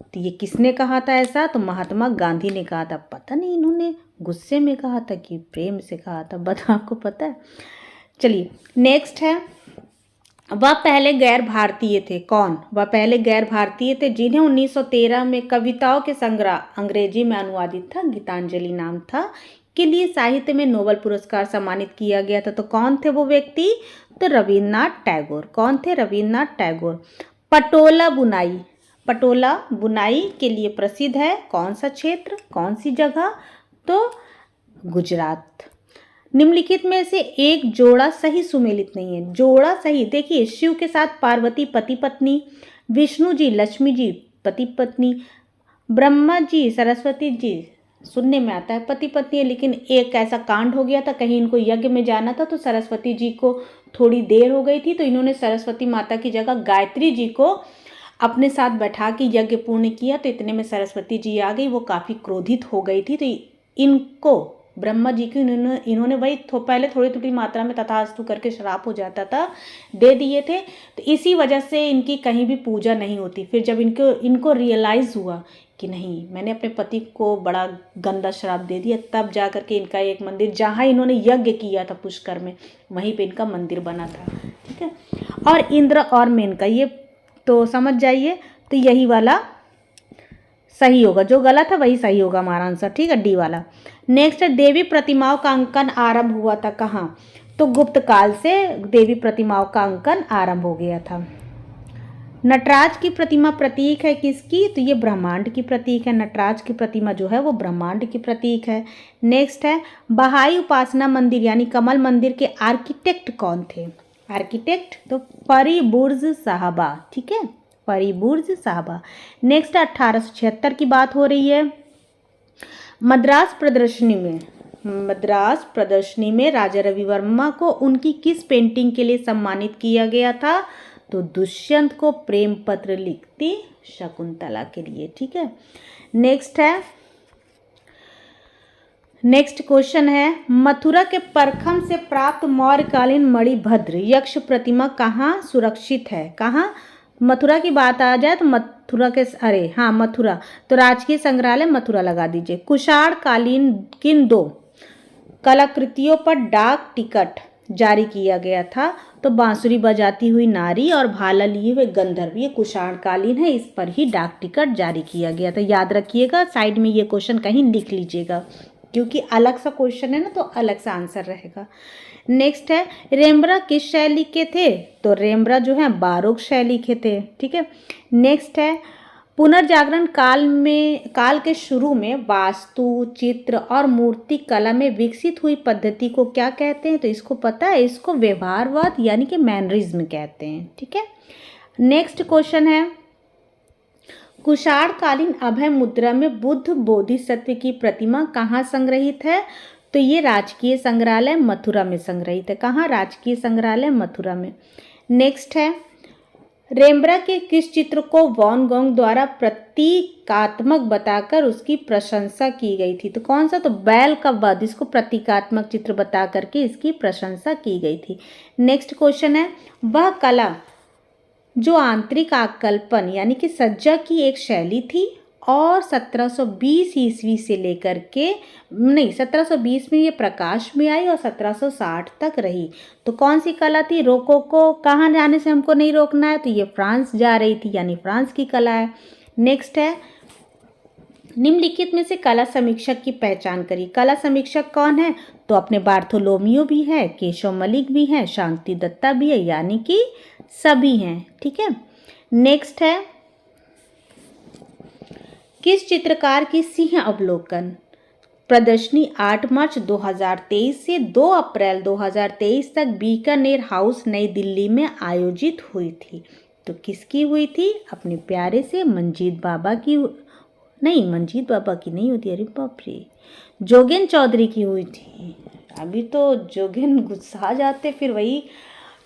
तो ये किसने कहा था ऐसा? तो महात्मा गांधी ने कहा था। पता नहीं इन्होंने गुस्से में कहा था कि प्रेम से कहा था, बता आपको पता है? चलिए नेक्स्ट है वह पहले गैर भारतीय थे। कौन? वह पहले गैर भारतीय थे जिन्हें 1913 में कविताओं के संग्रह अंग्रेजी में अनुवादित था, गीतांजलि नाम था, के लिए साहित्य में नोबेल पुरस्कार सम्मानित किया गया था। तो कौन थे वो व्यक्ति? तो रविन्द्रनाथ टैगोर। कौन थे? रविन्द्रनाथ टैगोर। पटोला बुनाई, पटोला बुनाई के लिए प्रसिद्ध है कौन सा क्षेत्र, कौन सी जगह? तो गुजरात। निम्नलिखित में से एक जोड़ा सही सुमेलित नहीं है। जोड़ा सही, देखिए शिव के साथ पार्वती पति पत्नी, विष्णु जी लक्ष्मी जी पति पत्नी, ब्रह्मा जी सरस्वती जी, सुनने में आता है पति पत्नी है, लेकिन एक ऐसा कांड हो गया था, कहीं इनको यज्ञ में जाना था तो सरस्वती जी को थोड़ी देर हो गई थी, तो इन्होंने सरस्वती माता की जगह गायत्री जी को अपने साथ बैठा के यज्ञ पूर्ण किया। तो इतने में सरस्वती जी आ गई, वो काफ़ी क्रोधित हो गई थी, तो इनको ब्रह्मा जी की इन्होंने वही पहले थोड़ी थोड़ी मात्रा में तथास्तु करके श्राप हो जाता था, दे दिए थे। तो इसी वजह से इनकी कहीं भी पूजा नहीं होती। फिर जब इनको रियलाइज़ हुआ कि नहीं, मैंने अपने पति को बड़ा गंदा श्राप दे दिया, तब जा कर के इनका एक मंदिर, जहाँ इन्होंने यज्ञ किया था पुष्कर में, वहीं पे इनका मंदिर बना था, ठीक है। और इंद्र और मेनका, ये तो समझ जाइए, तो यही वाला सही होगा, जो गलत है वही सही होगा हमारा आंसर, ठीक है, डी वाला। नेक्स्ट है देवी प्रतिमाओं का अंकन आरंभ हुआ था कहाँ? तो गुप्त काल से देवी प्रतिमाओं का अंकन आरंभ हो गया था। नटराज की प्रतिमा प्रतीक है किसकी? तो ये ब्रह्मांड की प्रतीक है, नटराज की प्रतिमा जो है वो ब्रह्मांड की प्रतीक है। नेक्स्ट है बहाई उपासना मंदिर यानी कमल मंदिर के आर्किटेक्ट कौन थे? आर्किटेक्ट तो फरीबुर्ज साहबा, ठीक है, फरीबुर्ज साहबा। नेक्स्ट 1876 की बात हो रही है। मद्रास प्रदर्शनी में राजा रवि वर्मा को उनकी किस पेंटिंग के लिए सम्मानित किया गया था? तो दुष्यंत को प्रेम पत्र लिखती शकुंतला के लिए, ठीक है। नेक्स्ट क्वेश्चन है मथुरा के परखम से प्राप्त मौर्यकालीन मणिभद्र यक्ष प्रतिमा कहाँ सुरक्षित है? कहाँ? मथुरा की बात आ जाए तो मथुरा के, अरे हाँ मथुरा, तो राजकीय संग्रहालय मथुरा लगा दीजिए। कुषाण कालीन किन दो कलाकृतियों पर डाक टिकट जारी किया गया था? तो बांसुरी बजाती हुई नारी और भाला लिए हुए गंधर्व, ये कुषाण कालीन है, इस पर ही डाक टिकट जारी किया गया था। याद रखिएगा, साइड में ये क्वेश्चन कहीं लिख लीजिएगा, क्योंकि अलग सा क्वेश्चन है ना, तो अलग सा आंसर रहेगा। नेक्स्ट है रेम्ब्रा किस शैली के थे? तो रेम्ब्रा जो है बारोक शैली के थे, ठीक है। नेक्स्ट है पुनर्जागरण काल के शुरू में वास्तु, चित्र और मूर्ति कला में विकसित हुई पद्धति को क्या कहते हैं? तो इसको पता है, इसको व्यवहारवाद यानी कि मैनरिज्म कहते हैं। ठीक है, नेक्स्ट क्वेश्चन है, कुषाणकालीन अभय मुद्रा में बुद्ध बोधिसत्व की प्रतिमा कहाँ संग्रहित है? तो ये राजकीय संग्रहालय मथुरा में संग्रहित है। कहाँ? राजकीय संग्रहालय मथुरा में। नेक्स्ट है, रेम्ब्रांड के किस चित्र को वैन गॉग द्वारा प्रतीकात्मक बताकर उसकी प्रशंसा की गई थी? तो कौन सा? तो बैल का वध, इसको प्रतीकात्मक चित्र बता करके इसकी प्रशंसा की गई थी। नेक्स्ट क्वेश्चन है, वह कला जो आंतरिक आकल्पन यानी कि सज्जा की एक शैली थी और 1720 ईस्वी से लेकर के 1720 में ये प्रकाश में आई और 1760 तक रही। तो कौन सी कला थी? रोकोको। कहाँ जाने से हमको नहीं रोकना है, तो ये फ्रांस जा रही थी, यानी फ्रांस की कला है। नेक्स्ट है, निम्नलिखित में से कला समीक्षक की पहचान करिए। कला समीक्षक कौन है? तो अपने बार्थोलोमियो भी है, केशव मलिक भी है, शांति दत्ता भी है, यानी कि सभी हैं। ठीक है, नेक्स्ट है, किस चित्रकार की सिंह अवलोकन प्रदर्शनी 8 मार्च 2023 से 2 अप्रैल 2023 तक बीकानेर हाउस नई दिल्ली में आयोजित हुई थी? तो किसकी हुई थी? अपने प्यारे से मंजीत बाबा की नहीं, मंजीत बाबा की नहीं होती, अरे बाप रे, जोगेन चौधरी की हुई थी। अभी तो जोगेन गुस्सा जाते, फिर वही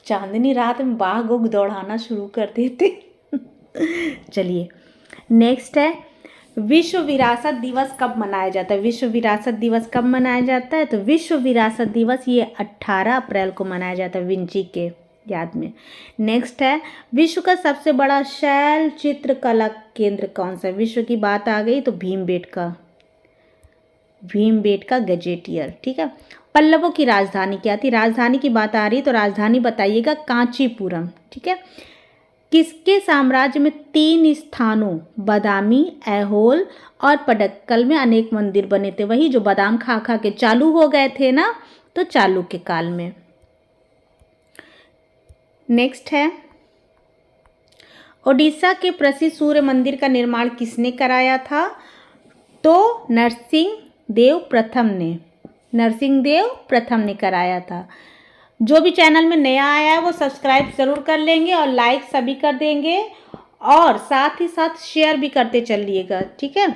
चांदनी रात में बाघ उग दौड़ाना शुरू कर देते। चलिए, नेक्स्ट है, विश्व विरासत दिवस कब मनाया जाता है? विश्व विरासत दिवस कब मनाया जाता है? तो विश्व विरासत दिवस ये 18 अप्रैल को मनाया जाता है, विंची के याद में। नेक्स्ट है, विश्व का सबसे बड़ा शैल चित्रकला केंद्र कौन सा है? विश्व की बात आ गई तो भीमबेटका गजेटियर। ठीक है, पल्लवों की राजधानी क्या थी? राजधानी की बात आ रही तो राजधानी बताइएगा, कांचीपुरम। ठीक है, किसके साम्राज्य में 3 स्थानों बादामी, ऐहोल और पडक्कल में अनेक मंदिर बने थे? वही जो बादाम खा खा के चालू हो गए थे ना, तो चालुक्य काल में। नेक्स्ट है, ओडिशा के प्रसिद्ध सूर्य मंदिर का निर्माण किसने कराया था? तो नरसिंहदेव प्रथम ने कराया था। जो भी चैनल में नया आया है वो सब्सक्राइब ज़रूर कर लेंगे और लाइक सभी कर देंगे और साथ ही साथ शेयर भी करते चलिएगा। ठीक है,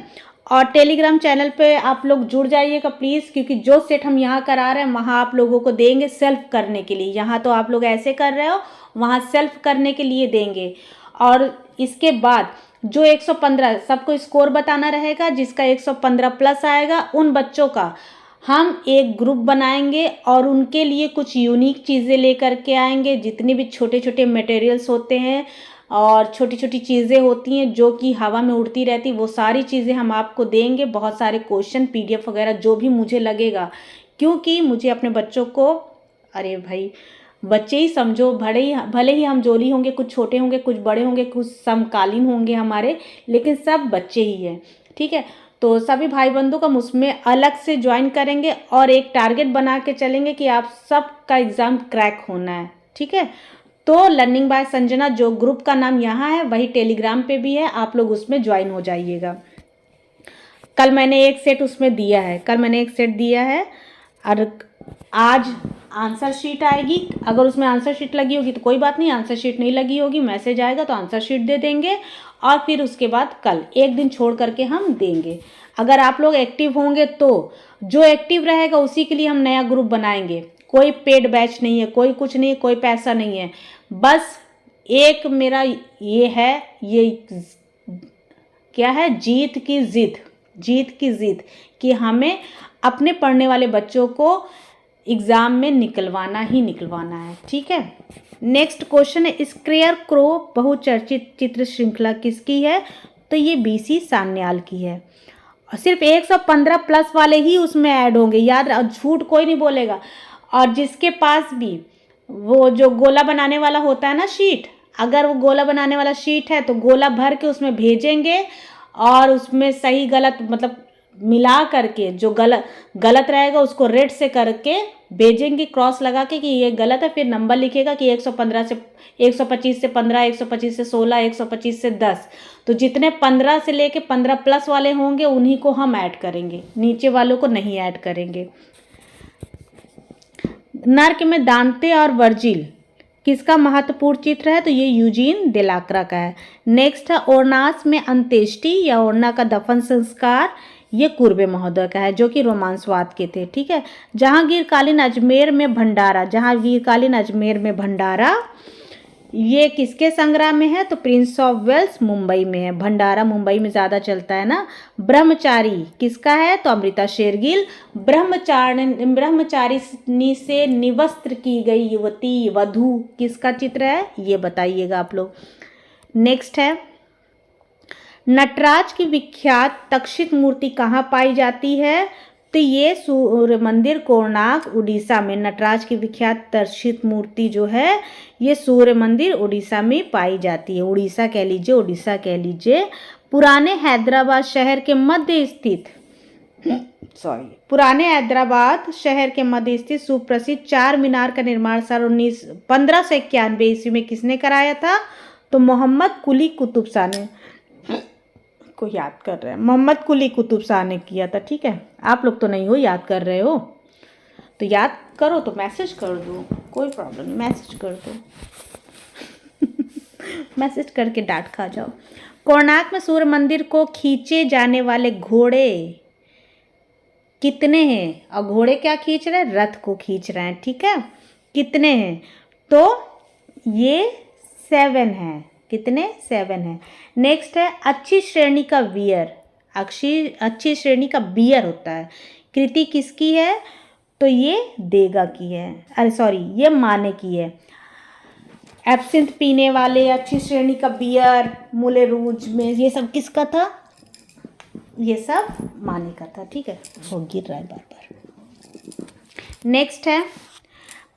और टेलीग्राम चैनल पे आप लोग जुड़ जाइएगा प्लीज़, क्योंकि जो सेट हम यहाँ करा रहे हैं वहाँ आप लोगों को देंगे सेल्फ करने के लिए। यहाँ तो आप लोग ऐसे कर रहे हो, वहाँ सेल्फ करने के लिए देंगे। और इसके बाद जो 115 सबको स्कोर बताना रहेगा, जिसका 115 प्लस आएगा उन बच्चों का हम एक ग्रुप बनाएंगे और उनके लिए कुछ यूनिक चीज़ें लेकर के आएंगे। जितने भी छोटे छोटे मटेरियल्स होते हैं और छोटी छोटी चीज़ें होती हैं जो कि हवा में उड़ती रहती, वो सारी चीज़ें हम आपको देंगे। बहुत सारे क्वेश्चन, PDF वगैरह जो भी मुझे लगेगा, क्योंकि मुझे अपने बच्चों को, अरे भाई बच्चे ही समझो, भले ही हम जोली होंगे, कुछ छोटे होंगे, कुछ बड़े होंगे, कुछ समकालीन होंगे हमारे, लेकिन सब बच्चे ही हैं। ठीक है, तो सभी भाई बंधु का उसमें अलग से ज्वाइन करेंगे और एक टारगेट बना के चलेंगे कि आप सबका एग्ज़ाम क्रैक होना है। ठीक है, तो लर्निंग बाय संजना जो ग्रुप का नाम यहाँ है वही टेलीग्राम पे भी है, आप लोग उसमें ज्वाइन हो जाइएगा। कल मैंने एक सेट उसमें दिया है और आज आंसर शीट आएगी। अगर उसमें आंसर शीट लगी होगी तो कोई बात नहीं, आंसर शीट नहीं लगी होगी मैसेज आएगा तो आंसर शीट दे देंगे और फिर उसके बाद कल एक दिन छोड़ करके हम देंगे। अगर आप लोग एक्टिव होंगे तो जो एक्टिव रहेगा उसी के लिए हम नया ग्रुप बनाएंगे। कोई पेड बैच नहीं है, कोई कुछ नहीं है, कोई पैसा नहीं है। बस एक मेरा ये है, ये क्या है, जीत की जिद कि हमें अपने पढ़ने वाले बच्चों को एग्ज़ाम में निकलवाना है। ठीक है, नेक्स्ट क्वेश्चन है, स्केयर क्रो बहुचर्चित चित्र श्रृंखला किसकी है? तो ये BC सान्याल की है और सिर्फ 115 प्लस वाले ही उसमें ऐड होंगे, याद रख, झूठ कोई नहीं बोलेगा। और जिसके पास भी वो जो गोला बनाने वाला होता है ना शीट, अगर वो गोला बनाने वाला शीट है तो गोला भर के उसमें भेजेंगे और उसमें सही गलत मतलब मिला करके जो गलत रहेगा उसको रेड से करके भेजेंगे, क्रॉस लगा के कि ये गलत है, फिर नंबर लिखेगा कि 115 से 125 से 15, 125 से 16, 125 से 10। तो जितने 15 से लेके 15 प्लस वाले होंगे उन्हीं को हम ऐड करेंगे, नीचे वालों को नहीं ऐड करेंगे। नर्क में दांते और वर्जिल किसका महत्वपूर्ण चित्र है? तो ये यूजीन देलाक्रा का है। नेक्स्ट है ओरनास में अंत्येष्टि या ओरना का दफन संस्कार, ये कुर्बे महोदय का है जो कि रोमांसवाद के थे। ठीक है। जहांगीरकालीन अजमेर में भंडारा ये किसके संग्रह में है? तो प्रिंस ऑफ वेल्स मुंबई में है। भंडारा मुंबई में ज़्यादा चलता है ना। ब्रह्मचारी किसका है? तो अमृता शेरगिल। ब्रह्मचारिणी से निवस्त्र की गई युवती वधू किसका चित्र है? ये बताइएगा आप लोग। नेक्स्ट है नटराज की विख्यात तक्षित मूर्ति कहाँ पाई जाती है? तो ये सूर्य मंदिर कोणार्क उड़ीसा में। नटराज की विख्यात तक्षित मूर्ति जो है ये सूर्य मंदिर उड़ीसा में पाई जाती है। उड़ीसा कह लीजिए। पुराने हैदराबाद शहर के मध्य स्थित सुप्रसिद्ध चार मीनार का निर्माण सन 1591 ईस्वी में किसने कराया था? तो मोहम्मद कुली कुतुब शाह ने को याद कर रहे हैं। मोहम्मद कुली कुतुब शाह ने किया था। ठीक है। आप लोग तो नहीं हो याद कर रहे हो, तो याद करो तो मैसेज कर दो, कोई प्रॉब्लम नहीं, मैसेज कर दो। मैसेज करके डांट खा जाओ। कोणार्क में सूर्य मंदिर को खींचे जाने वाले घोड़े कितने हैं? और घोड़े क्या खींच रहे हैं? रथ को खींच रहे हैं। ठीक है। कितने हैं? तो ये 7 है। कितने? 7 है। नेक्स्ट है अच्छी श्रेणी का बियर। अच्छी श्रेणी का बियर होता है। कृति किसकी है? तो ये देगा की है, ये माने की है। एब्सिंथ पीने वाले, अच्छी श्रेणी का बियर, मूले रूज में, ये सब किसका था? ये सब माने का था। ठीक है। वो गिर रहा है बार बार। नेक्स्ट है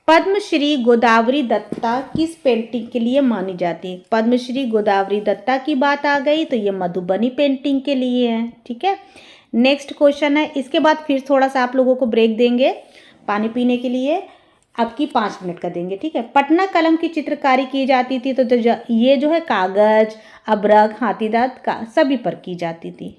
पद्मश्री गोदावरी दत्ता किस पेंटिंग के लिए मानी जाती है? पद्मश्री गोदावरी दत्ता की बात आ गई तो ये मधुबनी पेंटिंग के लिए है। ठीक है। नेक्स्ट क्वेश्चन है, इसके बाद फिर थोड़ा सा आप लोगों को ब्रेक देंगे पानी पीने के लिए, आपकी 5 मिनट का देंगे। ठीक है। पटना कलम की चित्रकारी की जाती थी तो ये जो है कागज, अबरक, हाथीदांत का सभी पर की जाती थी।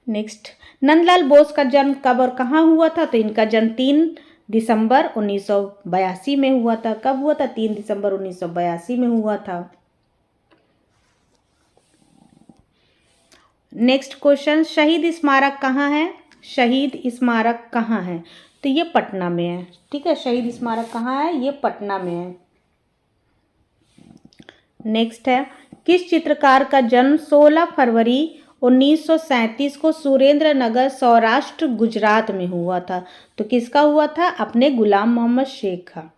नेक्स्ट नंदलाल बोस का जन्म कब और कहाँ हुआ था? तो इनका जन्म 3 दिसंबर 1982 में हुआ था। कब हुआ था? 3 दिसंबर 1982 में हुआ था। नेक्स्ट क्वेश्चन, शहीद स्मारक कहाँ है? शहीद स्मारक कहाँ है? तो ये पटना में है। ठीक है। शहीद स्मारक कहाँ है? ये पटना में है। नेक्स्ट है किस चित्रकार का जन्म 16 फरवरी 1937 को सुरेंद्र नगर, सौराष्ट्र, गुजरात में हुआ था? तो किसका हुआ था? अपने गुलाम मोहम्मद शेख का।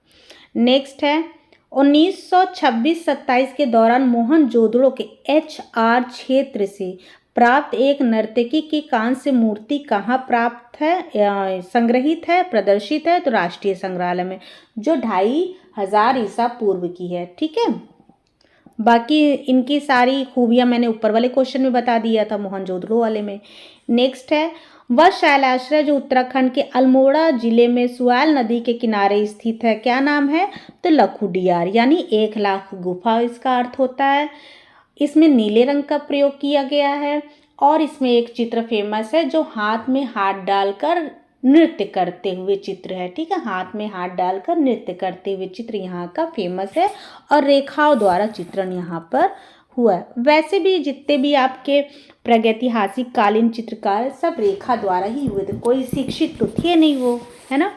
नेक्स्ट है 1926-27 के दौरान मोहनजोदड़ो के HR क्षेत्र से प्राप्त एक नर्तकी की कांस्य मूर्ति कहाँ प्राप्त है, संग्रहित है, प्रदर्शित है? तो राष्ट्रीय संग्रहालय में, जो 2500 ईसा पूर्व की है। ठीक है। बाकी इनकी सारी खूबियाँ मैंने ऊपर वाले क्वेश्चन में बता दिया था, मोहनजोदड़ो वाले में। नेक्स्ट है वह शैलाश्रय जो उत्तराखंड के अल्मोड़ा जिले में सुआल नदी के किनारे स्थित है, क्या नाम है? तो लखुडियार, यानी 1 लाख गुफा इसका अर्थ होता है। इसमें नीले रंग का प्रयोग किया गया है और इसमें एक चित्र फेमस है जो हाथ में हाथ डालकर नृत्य करते हुए चित्र है। ठीक है। हाथ में हाथ डालकर नृत्य करते हुए चित्र यहाँ का फेमस है और रेखाओं द्वारा चित्रण यहाँ पर हुआ है। वैसे भी जितने भी आपके प्रागैतिहासिक कालीन चित्रकार सब रेखा द्वारा ही हुए थे, कोई शिक्षित तो थे नहीं वो, है ना।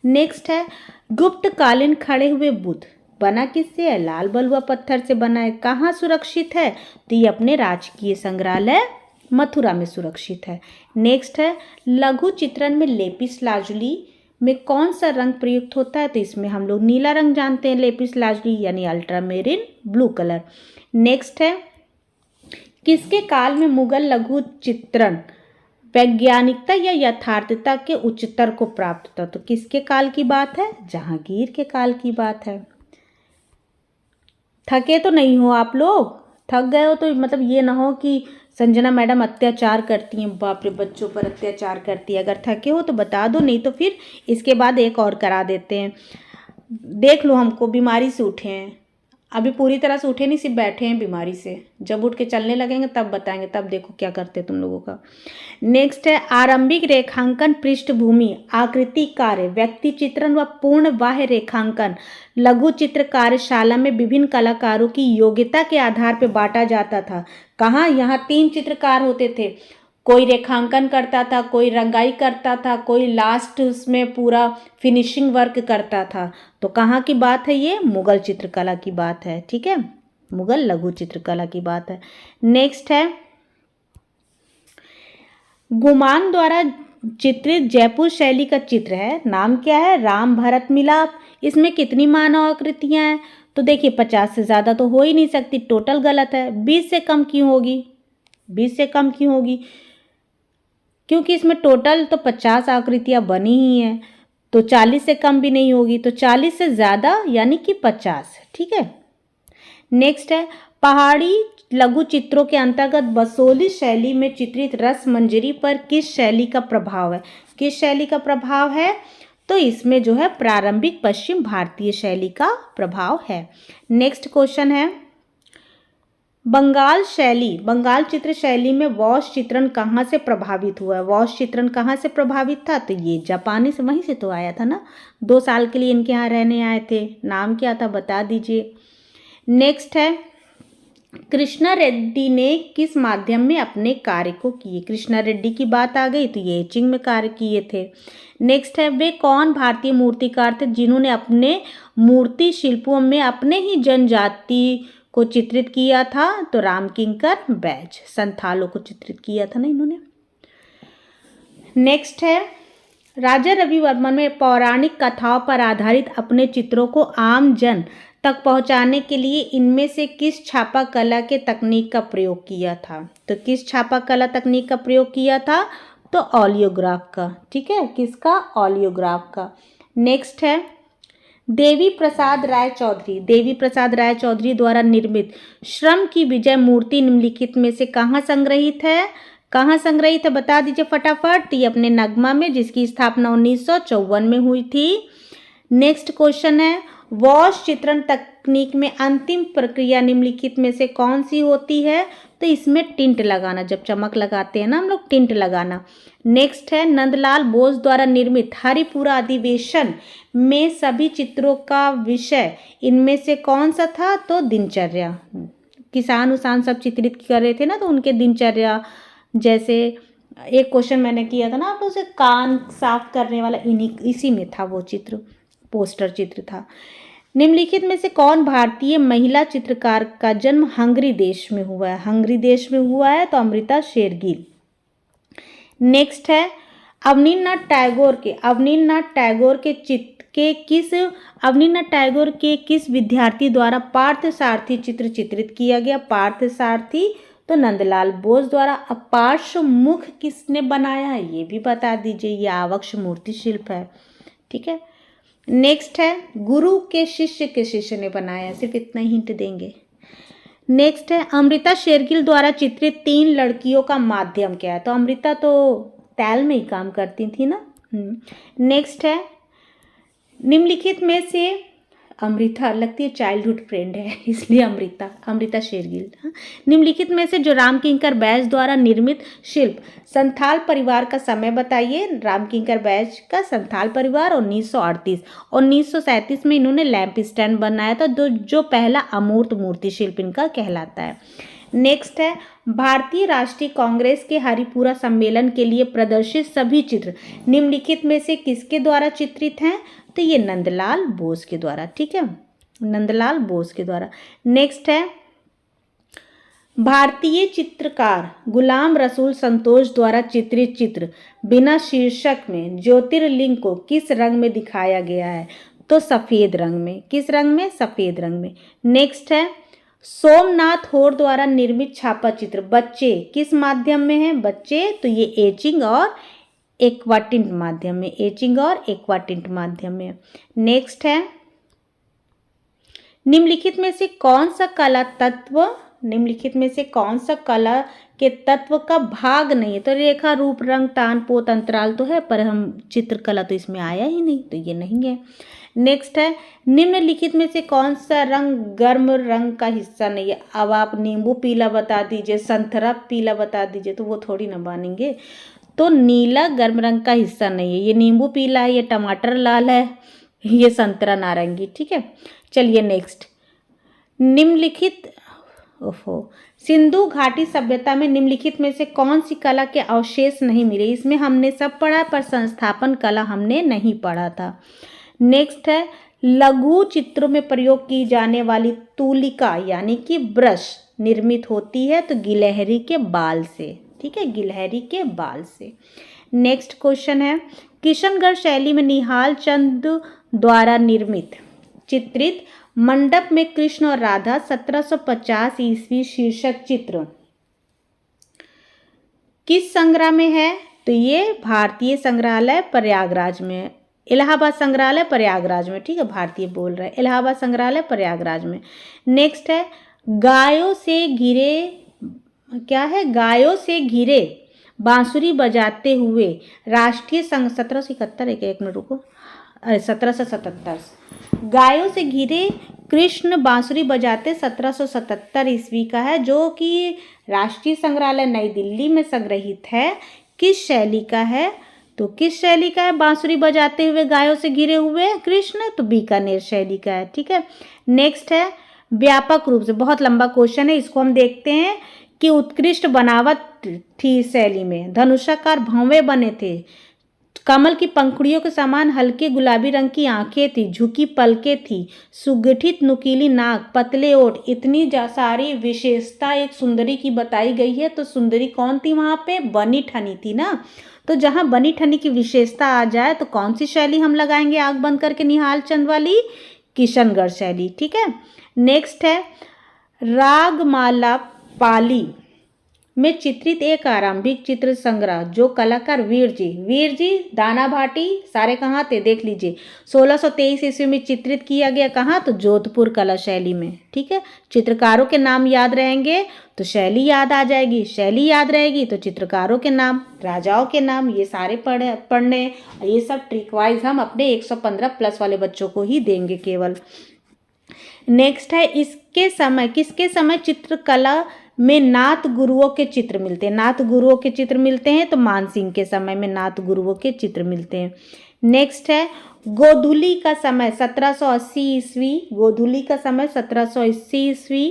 नेक्स्ट है गुप्त कालीन खड़े हुए बुद्ध बना किससे है? लाल बलुआ पत्थर से बना है। कहाँ सुरक्षित है? तो ये अपने राजकीय संग्रहालय मथुरा में सुरक्षित है। नेक्स्ट है लघु चित्रण में लेपिस लाजुली में कौन सा रंग प्रयुक्त होता है? तो इसमें हम लोग नीला रंग जानते हैं, लेपिस लाजुली यानी अल्ट्रामेरिन ब्लू कलर। नेक्स्ट है किसके काल में मुगल लघु चित्रण वैज्ञानिकता या यथार्थता के उच्चतर को प्राप्त होता? तो किसके काल की बात है? जहांगीर के काल की बात है। थके तो नहीं हो आप लोग? थक गए हो तो मतलब ये ना हो कि संजना मैडम अत्याचार करती हैं, बाप रे बच्चों पर अत्याचार करती है। अगर थके हो तो बता दो, नहीं तो फिर इसके बाद एक और करा देते हैं। देख लो, हमको बीमारी से उठे हैं, अभी पूरी तरह से उठे नहीं, सिर्फ बैठे हैं बीमारी से। जब उठ के चलने लगेंगे तब बताएंगे, तब देखो क्या करते हैं तुम लोगों का। नेक्स्ट है आरंभिक रेखांकन, पृष्ठभूमि, आकृति कार्य, व्यक्ति चित्रण व पूर्ण बाह्य रेखांकन लघु चित्र कार्यशाला में विभिन्न कलाकारों की योग्यता के आधार पर बांटा जाता था। कहाँ? यहाँ 3 चित्रकार होते थे, कोई रेखांकन करता था, कोई रंगाई करता था, कोई लास्ट उसमें पूरा फिनिशिंग वर्क करता था। तो कहाँ की बात है? ये मुगल चित्रकला की बात है। ठीक है, मुगल लघु चित्रकला की बात है। नेक्स्ट है गुमान द्वारा चित्रित जयपुर शैली का चित्र है, नाम क्या है? राम भरत मिलाप। इसमें कितनी मानव आकृतियां हैं? तो देखिए 50 से ज़्यादा तो हो ही नहीं सकती, टोटल गलत है। 20 से कम क्यों होगी? 20 से कम क्यों होगी? क्योंकि इसमें टोटल तो 50 आकृतियां बनी ही हैं, तो 40 से कम भी नहीं होगी, तो 40 से ज़्यादा यानी कि 50। ठीक है। नेक्स्ट है पहाड़ी लघु चित्रों के अंतर्गत बसोली शैली में चित्रित रस मंजरी पर किस शैली का प्रभाव है? किस शैली का प्रभाव है? तो इसमें जो है प्रारंभिक पश्चिम भारतीय शैली का प्रभाव है। नेक्स्ट क्वेश्चन है बंगाल शैली, बंगाल चित्र शैली में वॉश चित्रण कहाँ से प्रभावित हुआ है? वॉश चित्रण कहाँ से प्रभावित था? तो ये जापानी से, वहीं से तो आया था ना। 2 साल के लिए इनके यहाँ रहने आए थे, नाम क्या था बता दीजिए। नेक्स्ट है कृष्णा रेड्डी ने किस माध्यम में अपने कार्य को किए? कृष्णा रेड्डी की बात आ गई तो ये एचिंग में कार्य किए थे। नेक्स्ट है वे कौन भारतीय मूर्तिकार थे जिन्होंने अपने मूर्ति शिल्पों में अपने ही जनजाति को चित्रित किया था? तो रामकिंकर बैज, संथालों को चित्रित किया था ना इन्होंने। नेक्स्ट है राजा रवि वर्मन में पौराणिक कथाओं पर आधारित अपने चित्रों को आम जन तक पहुंचाने के लिए इनमें से किस छापा कला के तकनीक का प्रयोग किया था? तो किस छापा कला तकनीक का प्रयोग किया था? तो ऑलियोग्राफ का। ठीक है, किसका? ऑलियोग्राफ का। नेक्स्ट है देवी प्रसाद राय चौधरी, देवी प्रसाद राय चौधरी द्वारा निर्मित श्रम की विजय मूर्ति निम्नलिखित में से कहाँ संग्रहित है? कहाँ संग्रहित है बता दीजिए फटाफट। ये अपने नगमा में, जिसकी स्थापना 1954 में हुई थी। नेक्स्ट क्वेश्चन है वॉश चित्रण तकनीक में अंतिम प्रक्रिया निम्नलिखित में से कौन सी होती है? तो इसमें टिंट लगाना, जब चमक लगाते हैं ना हम लोग, टिंट लगाना। नेक्स्ट है नंदलाल बोस द्वारा निर्मित हरिपुरा अधिवेशन में सभी चित्रों का विषय इनमें से कौन सा था? तो दिनचर्या। किसान उसान सब चित्रित कर रहे थे ना, तो उनके दिनचर्या, जैसे एक क्वेश्चन मैंने किया था ना आप उसे कान साफ करने वाला, इसी में था वो चित्र, पोस्टर चित्र था। निम्नलिखित में से कौन भारतीय महिला चित्रकार का जन्म हंगरी देश में हुआ है? हंगरी देश में हुआ है तो अमृता शेरगिल। नेक्स्ट है अवनीन्द्रनाथ टैगोर के किस विद्यार्थी द्वारा पार्थसारथी चित्र चित्रित किया गया? पार्थसारथी तो नंदलाल बोस द्वारा। अपार्श्व मुख किसने बनाया है? ये भी बता दीजिए, ये आवक्ष मूर्ति शिल्प है। ठीक है। नेक्स्ट है गुरु के शिष्य ने बनाया, सिर्फ इतना हिंट देंगे। नेक्स्ट है अमृता शेरगिल द्वारा चित्रित 3 लड़कियों का माध्यम क्या है? तो अमृता तो टैल में ही काम करती थी ना। नेक्स्ट है निम्नलिखित में से, अमृता लगती है चाइल्डहुड फ्रेंड है इसलिए अमृता शेरगिल। निम्नलिखित में से जो रामकिंकर बैज द्वारा निर्मित शिल्प संथाल परिवार का समय बताइए। रामकिंकर बैज का संथाल परिवार 1937 में इन्होंने लैंप स्टैंड बनाया था, जो पहला अमूर्त मूर्ति शिल्प इनका कहलाता है। नेक्स्ट है भारतीय राष्ट्रीय कांग्रेस के हरिपुरा सम्मेलन के लिए प्रदर्शित सभी चित्र निम्नलिखित में से किसके द्वारा चित्रित हैं? तो ये नंदलाल बोस के द्वारा। ठीक है, नंदलाल बोस के द्वारा। नेक्स्ट है भारतीय चित्रकार गुलाम रसूल संतोष द्वारा चित्रित चित्र बिना शीर्षक में ज्योतिर्लिंग को किस रंग में दिखाया गया है? तो सफ़ेद रंग में। किस रंग में? सफ़ेद रंग में। नेक्स्ट है सोमनाथ होर द्वारा निर्मित छापा चित्र बच्चे किस माध्यम में है? बच्चे तो ये एचिंग और एक्वाटिंट माध्यम में, एचिंग और एक्वाटिंट माध्यम में। नेक्स्ट है निम्नलिखित में से कौन सा कला तत्व निम्नलिखित में से कौन सा कला के तत्व का भाग नहीं है? तो रेखा, रूप, रंग, तान, पोत, अंतराल तो है, पर हम चित्रकला तो इसमें आया ही नहीं, तो ये नहीं है। नेक्स्ट है, निम्नलिखित में से कौन सा रंग गर्म रंग का हिस्सा नहीं है? अब आप नींबू पीला बता दीजिए, संतरा पीला बता दीजिए, तो वो थोड़ी ना मानेंगे। तो नीला गर्म रंग का हिस्सा नहीं है। ये नींबू पीला है, ये टमाटर लाल है, ये संतरा नारंगी। ठीक है, चलिए नेक्स्ट। निम्नलिखित सिंधु घाटी सभ्यता में निम्नलिखित में से कौन सी कला के अवशेष नहीं मिले? इसमें हमने सब पढ़ा, पर संस्थापन कला हमने नहीं पढ़ा था। नेक्स्ट है, लघु चित्रों में प्रयोग की जाने वाली तूलिका यानी कि ब्रश निर्मित होती है तो गिलहरी के बाल से। ठीक है, गिलहरी के बाल से। नेक्स्ट क्वेश्चन है, किशनगढ़ शैली में निहाल चंद द्वारा निर्मित चित्रित मंडप में कृष्ण और राधा 1750 ईस्वी शीर्षक चित्र किस संग्रह में है? तो ये भारतीय संग्रहालय प्रयागराज में, इलाहाबाद संग्रहालय प्रयागराज में। ठीक है, भारतीय बोल रहे हैं, इलाहाबाद संग्रहालय प्रयागराज में। नेक्स्ट है, गायों से घिरे, क्या है? गायों से घिरे बांसुरी बजाते हुए राष्ट्रीय संघ 1771 है क्या? एक मिनट रुको, 1777। गायों से घिरे कृष्ण बांसुरी बजाते 1777 ईस्वी का है, जो कि राष्ट्रीय संग्रहालय नई दिल्ली में संग्रहित है। किस शैली का है? तो किस शैली का है बांसुरी बजाते हुए गायों से घिरे हुए कृष्ण? तो बीकानेर शैली का है। ठीक है, नेक्स्ट है, व्यापक रूप से, बहुत लंबा क्वेश्चन है, इसको हम देखते हैं कि उत्कृष्ट बनावट थी इस शैली में। धनुषाकार भौवें बने थे, कमल की पंखुड़ियों के समान हल्के गुलाबी रंग की आंखें थी, झुकी पलकें थी, सुगठित नुकीली नाक, पतले ओठ, इतनी सारी विशेषता एक सुंदरी की बताई गई है। तो सुंदरी कौन थी वहां पे? बनी ठनी थी ना। तो जहां बनी ठनी की विशेषता आ जाए तो कौन सी शैली हम लगाएंगे आंख बंद करके? निहाल चंद वाली, किशनगढ़ शैली। ठीक है, नेक्स्ट है, रागमाला पाली में चित्रित एक आरंभिक चित्र संग्रह जो कलाकार वीर जी दाना भाटी सारे कहाँ थे देख लीजिए, 1623 ईस्वी में चित्रित किया गया। कहाँ? तो जोधपुर कला शैली में। ठीक है, चित्रकारों के नाम याद रहेंगे तो शैली याद आ जाएगी, शैली याद रहेगी तो चित्रकारों के नाम, राजाओं के नाम, ये सारे पढ़ने ये सब ट्रिक वाइज हम अपने 115 प्लस वाले बच्चों को ही देंगे केवल। नेक्स्ट है, किसके समय चित्रकला में नाथ गुरुओं के चित्र मिलते हैं? नाथ गुरुओं के चित्र मिलते हैं तो मानसिंह के समय में नाथ गुरुओं के चित्र मिलते हैं। नेक्स्ट है, गोधुली का समय 1780 ईस्वी, गोधुली का समय 1780 ईस्वी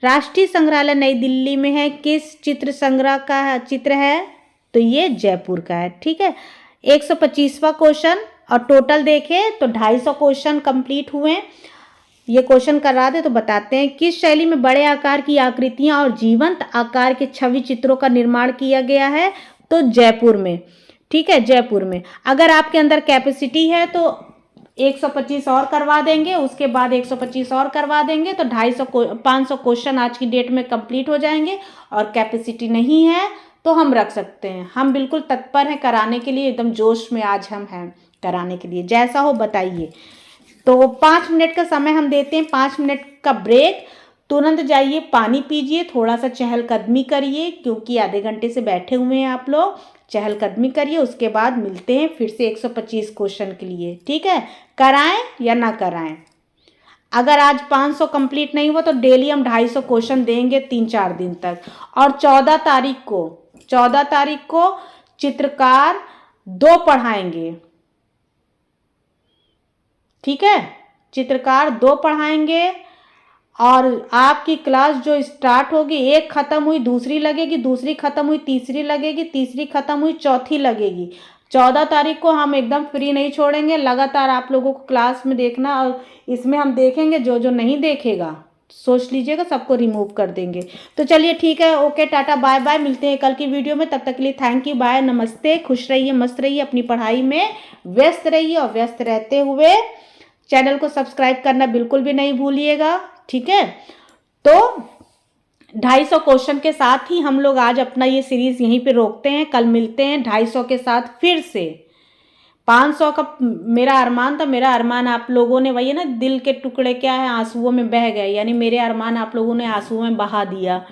राष्ट्रीय संग्रहालय नई दिल्ली में है। किस चित्र संग्रह का चित्र है? तो ये जयपुर का है। ठीक है, 125वां क्वेश्चन, और टोटल देखें तो 250 क्वेश्चन कंप्लीट हुए। ये क्वेश्चन करा दे तो बताते हैं, किस शैली में बड़े आकार की आकृतियां और जीवंत आकार के छवि चित्रों का निर्माण किया गया है? तो जयपुर में। ठीक है, जयपुर में। अगर आपके अंदर कैपेसिटी है तो 125 और करवा देंगे, उसके बाद 125 और करवा देंगे, तो 500 क्वेश्चन आज की डेट में कंप्लीट हो जाएंगे। और कैपेसिटी नहीं है तो हम रख सकते हैं, हम बिल्कुल तत्पर हैं कराने के लिए, एकदम जोश में आज हम हैं कराने के लिए। जैसा हो बताइए। तो 5 मिनट का समय हम देते हैं, 5 मिनट का ब्रेक। तुरंत जाइए, पानी पीजिए, थोड़ा सा चहलकदमी करिए, क्योंकि आधे घंटे से बैठे हुए हैं आप लोग। चहलकदमी करिए, उसके बाद मिलते हैं फिर से 125 क्वेश्चन के लिए। ठीक है, कराएं या ना कराएं? अगर आज 500 कंप्लीट नहीं हुआ तो डेली हम 250 क्वेश्चन देंगे 3-4 दिन तक। और 14 तारीख को चित्रकार 2 पढ़ाएंगे। ठीक है, चित्रकार 2 पढ़ाएंगे। और आपकी क्लास जो स्टार्ट होगी, एक खत्म हुई दूसरी लगेगी, दूसरी खत्म हुई तीसरी लगेगी, तीसरी खत्म हुई चौथी लगेगी। 14 तारीख को हम एकदम फ्री नहीं छोड़ेंगे, लगातार आप लोगों को क्लास में देखना। और इसमें हम देखेंगे, जो जो नहीं देखेगा सोच लीजिएगा सबको रिमूव कर देंगे। तो चलिए ठीक है, ओके, टाटा बाय बाय, मिलते हैं कल की वीडियो में। तब तक के लिए थैंक यू, बाय, नमस्ते, खुश रहिए, मस्त रहिए, अपनी पढ़ाई में व्यस्त रहिए। और व्यस्त रहते हुए चैनल को सब्सक्राइब करना बिल्कुल भी नहीं भूलिएगा। ठीक है, तो 250 क्वेश्चन के साथ ही हम लोग आज अपना ये सीरीज यहीं पे रोकते हैं। कल मिलते हैं 250 के साथ फिर से। 500 का मेरा अरमान था। मेरा अरमान आप लोगों ने, वही है ना, दिल के टुकड़े क्या है, आंसुओं में बह गए, यानी मेरे अरमान आप लोगों ने आंसुओं में बहा दिया।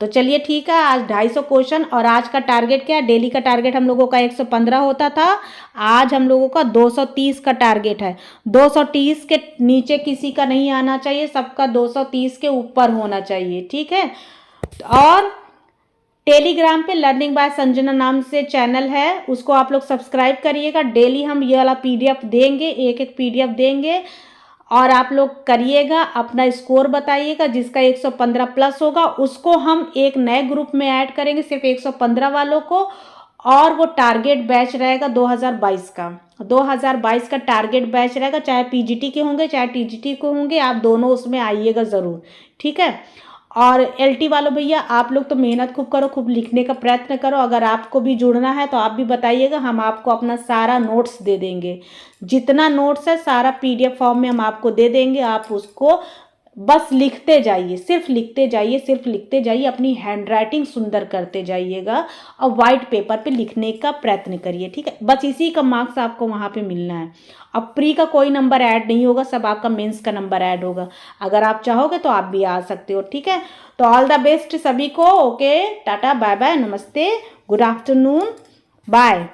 तो चलिए ठीक है, आज 250 क्वेश्चन। और आज का टारगेट क्या है? डेली का टारगेट हम लोगों का 115 होता था, आज हम लोगों का 230 का टारगेट है। 230 के नीचे किसी का नहीं आना चाहिए, सबका 230 के ऊपर होना चाहिए, ठीक है। और टेलीग्राम पे लर्निंग बाय संजना नाम से चैनल है, उसको आप लोग सब्सक्राइब करिएगा। डेली हम ये वाला पीडीएफ देंगे, एक एक पीडीएफ देंगे, और आप लोग करिएगा, अपना स्कोर बताइएगा। जिसका 115 प्लस होगा उसको हम एक नए ग्रुप में ऐड करेंगे, सिर्फ 115 वालों को। और वो टारगेट बैच रहेगा 2022 का। 2022 का टारगेट बैच रहेगा, चाहे पीजीटी के होंगे चाहे टीजीटी के होंगे, आप दोनों उसमें आइएगा ज़रूर, ठीक है। और एलटी वालों भैया, आप लोग तो मेहनत खूब करो, खूब लिखने का प्रयत्न करो। अगर आपको भी जुड़ना है तो आप भी बताइएगा, हम आपको अपना सारा नोट्स दे देंगे। जितना नोट्स है सारा पीडीएफ फॉर्म में हम आपको दे देंगे। आप उसको बस लिखते जाइए, सिर्फ लिखते जाइए, सिर्फ लिखते जाइए, अपनी हैंडराइटिंग सुंदर करते जाइएगा और वाइट पेपर पे लिखने का प्रयत्न करिए, ठीक है। बस इसी का मार्क्स आपको वहाँ पे मिलना है। अब प्री का कोई नंबर ऐड नहीं होगा, सब आपका मेंस का नंबर ऐड होगा। अगर आप चाहोगे तो आप भी आ सकते हो, ठीक है। तो ऑल द बेस्ट सभी को। ओके, टाटा, बाय बाय, नमस्ते, गुड आफ्टरनून, बाय।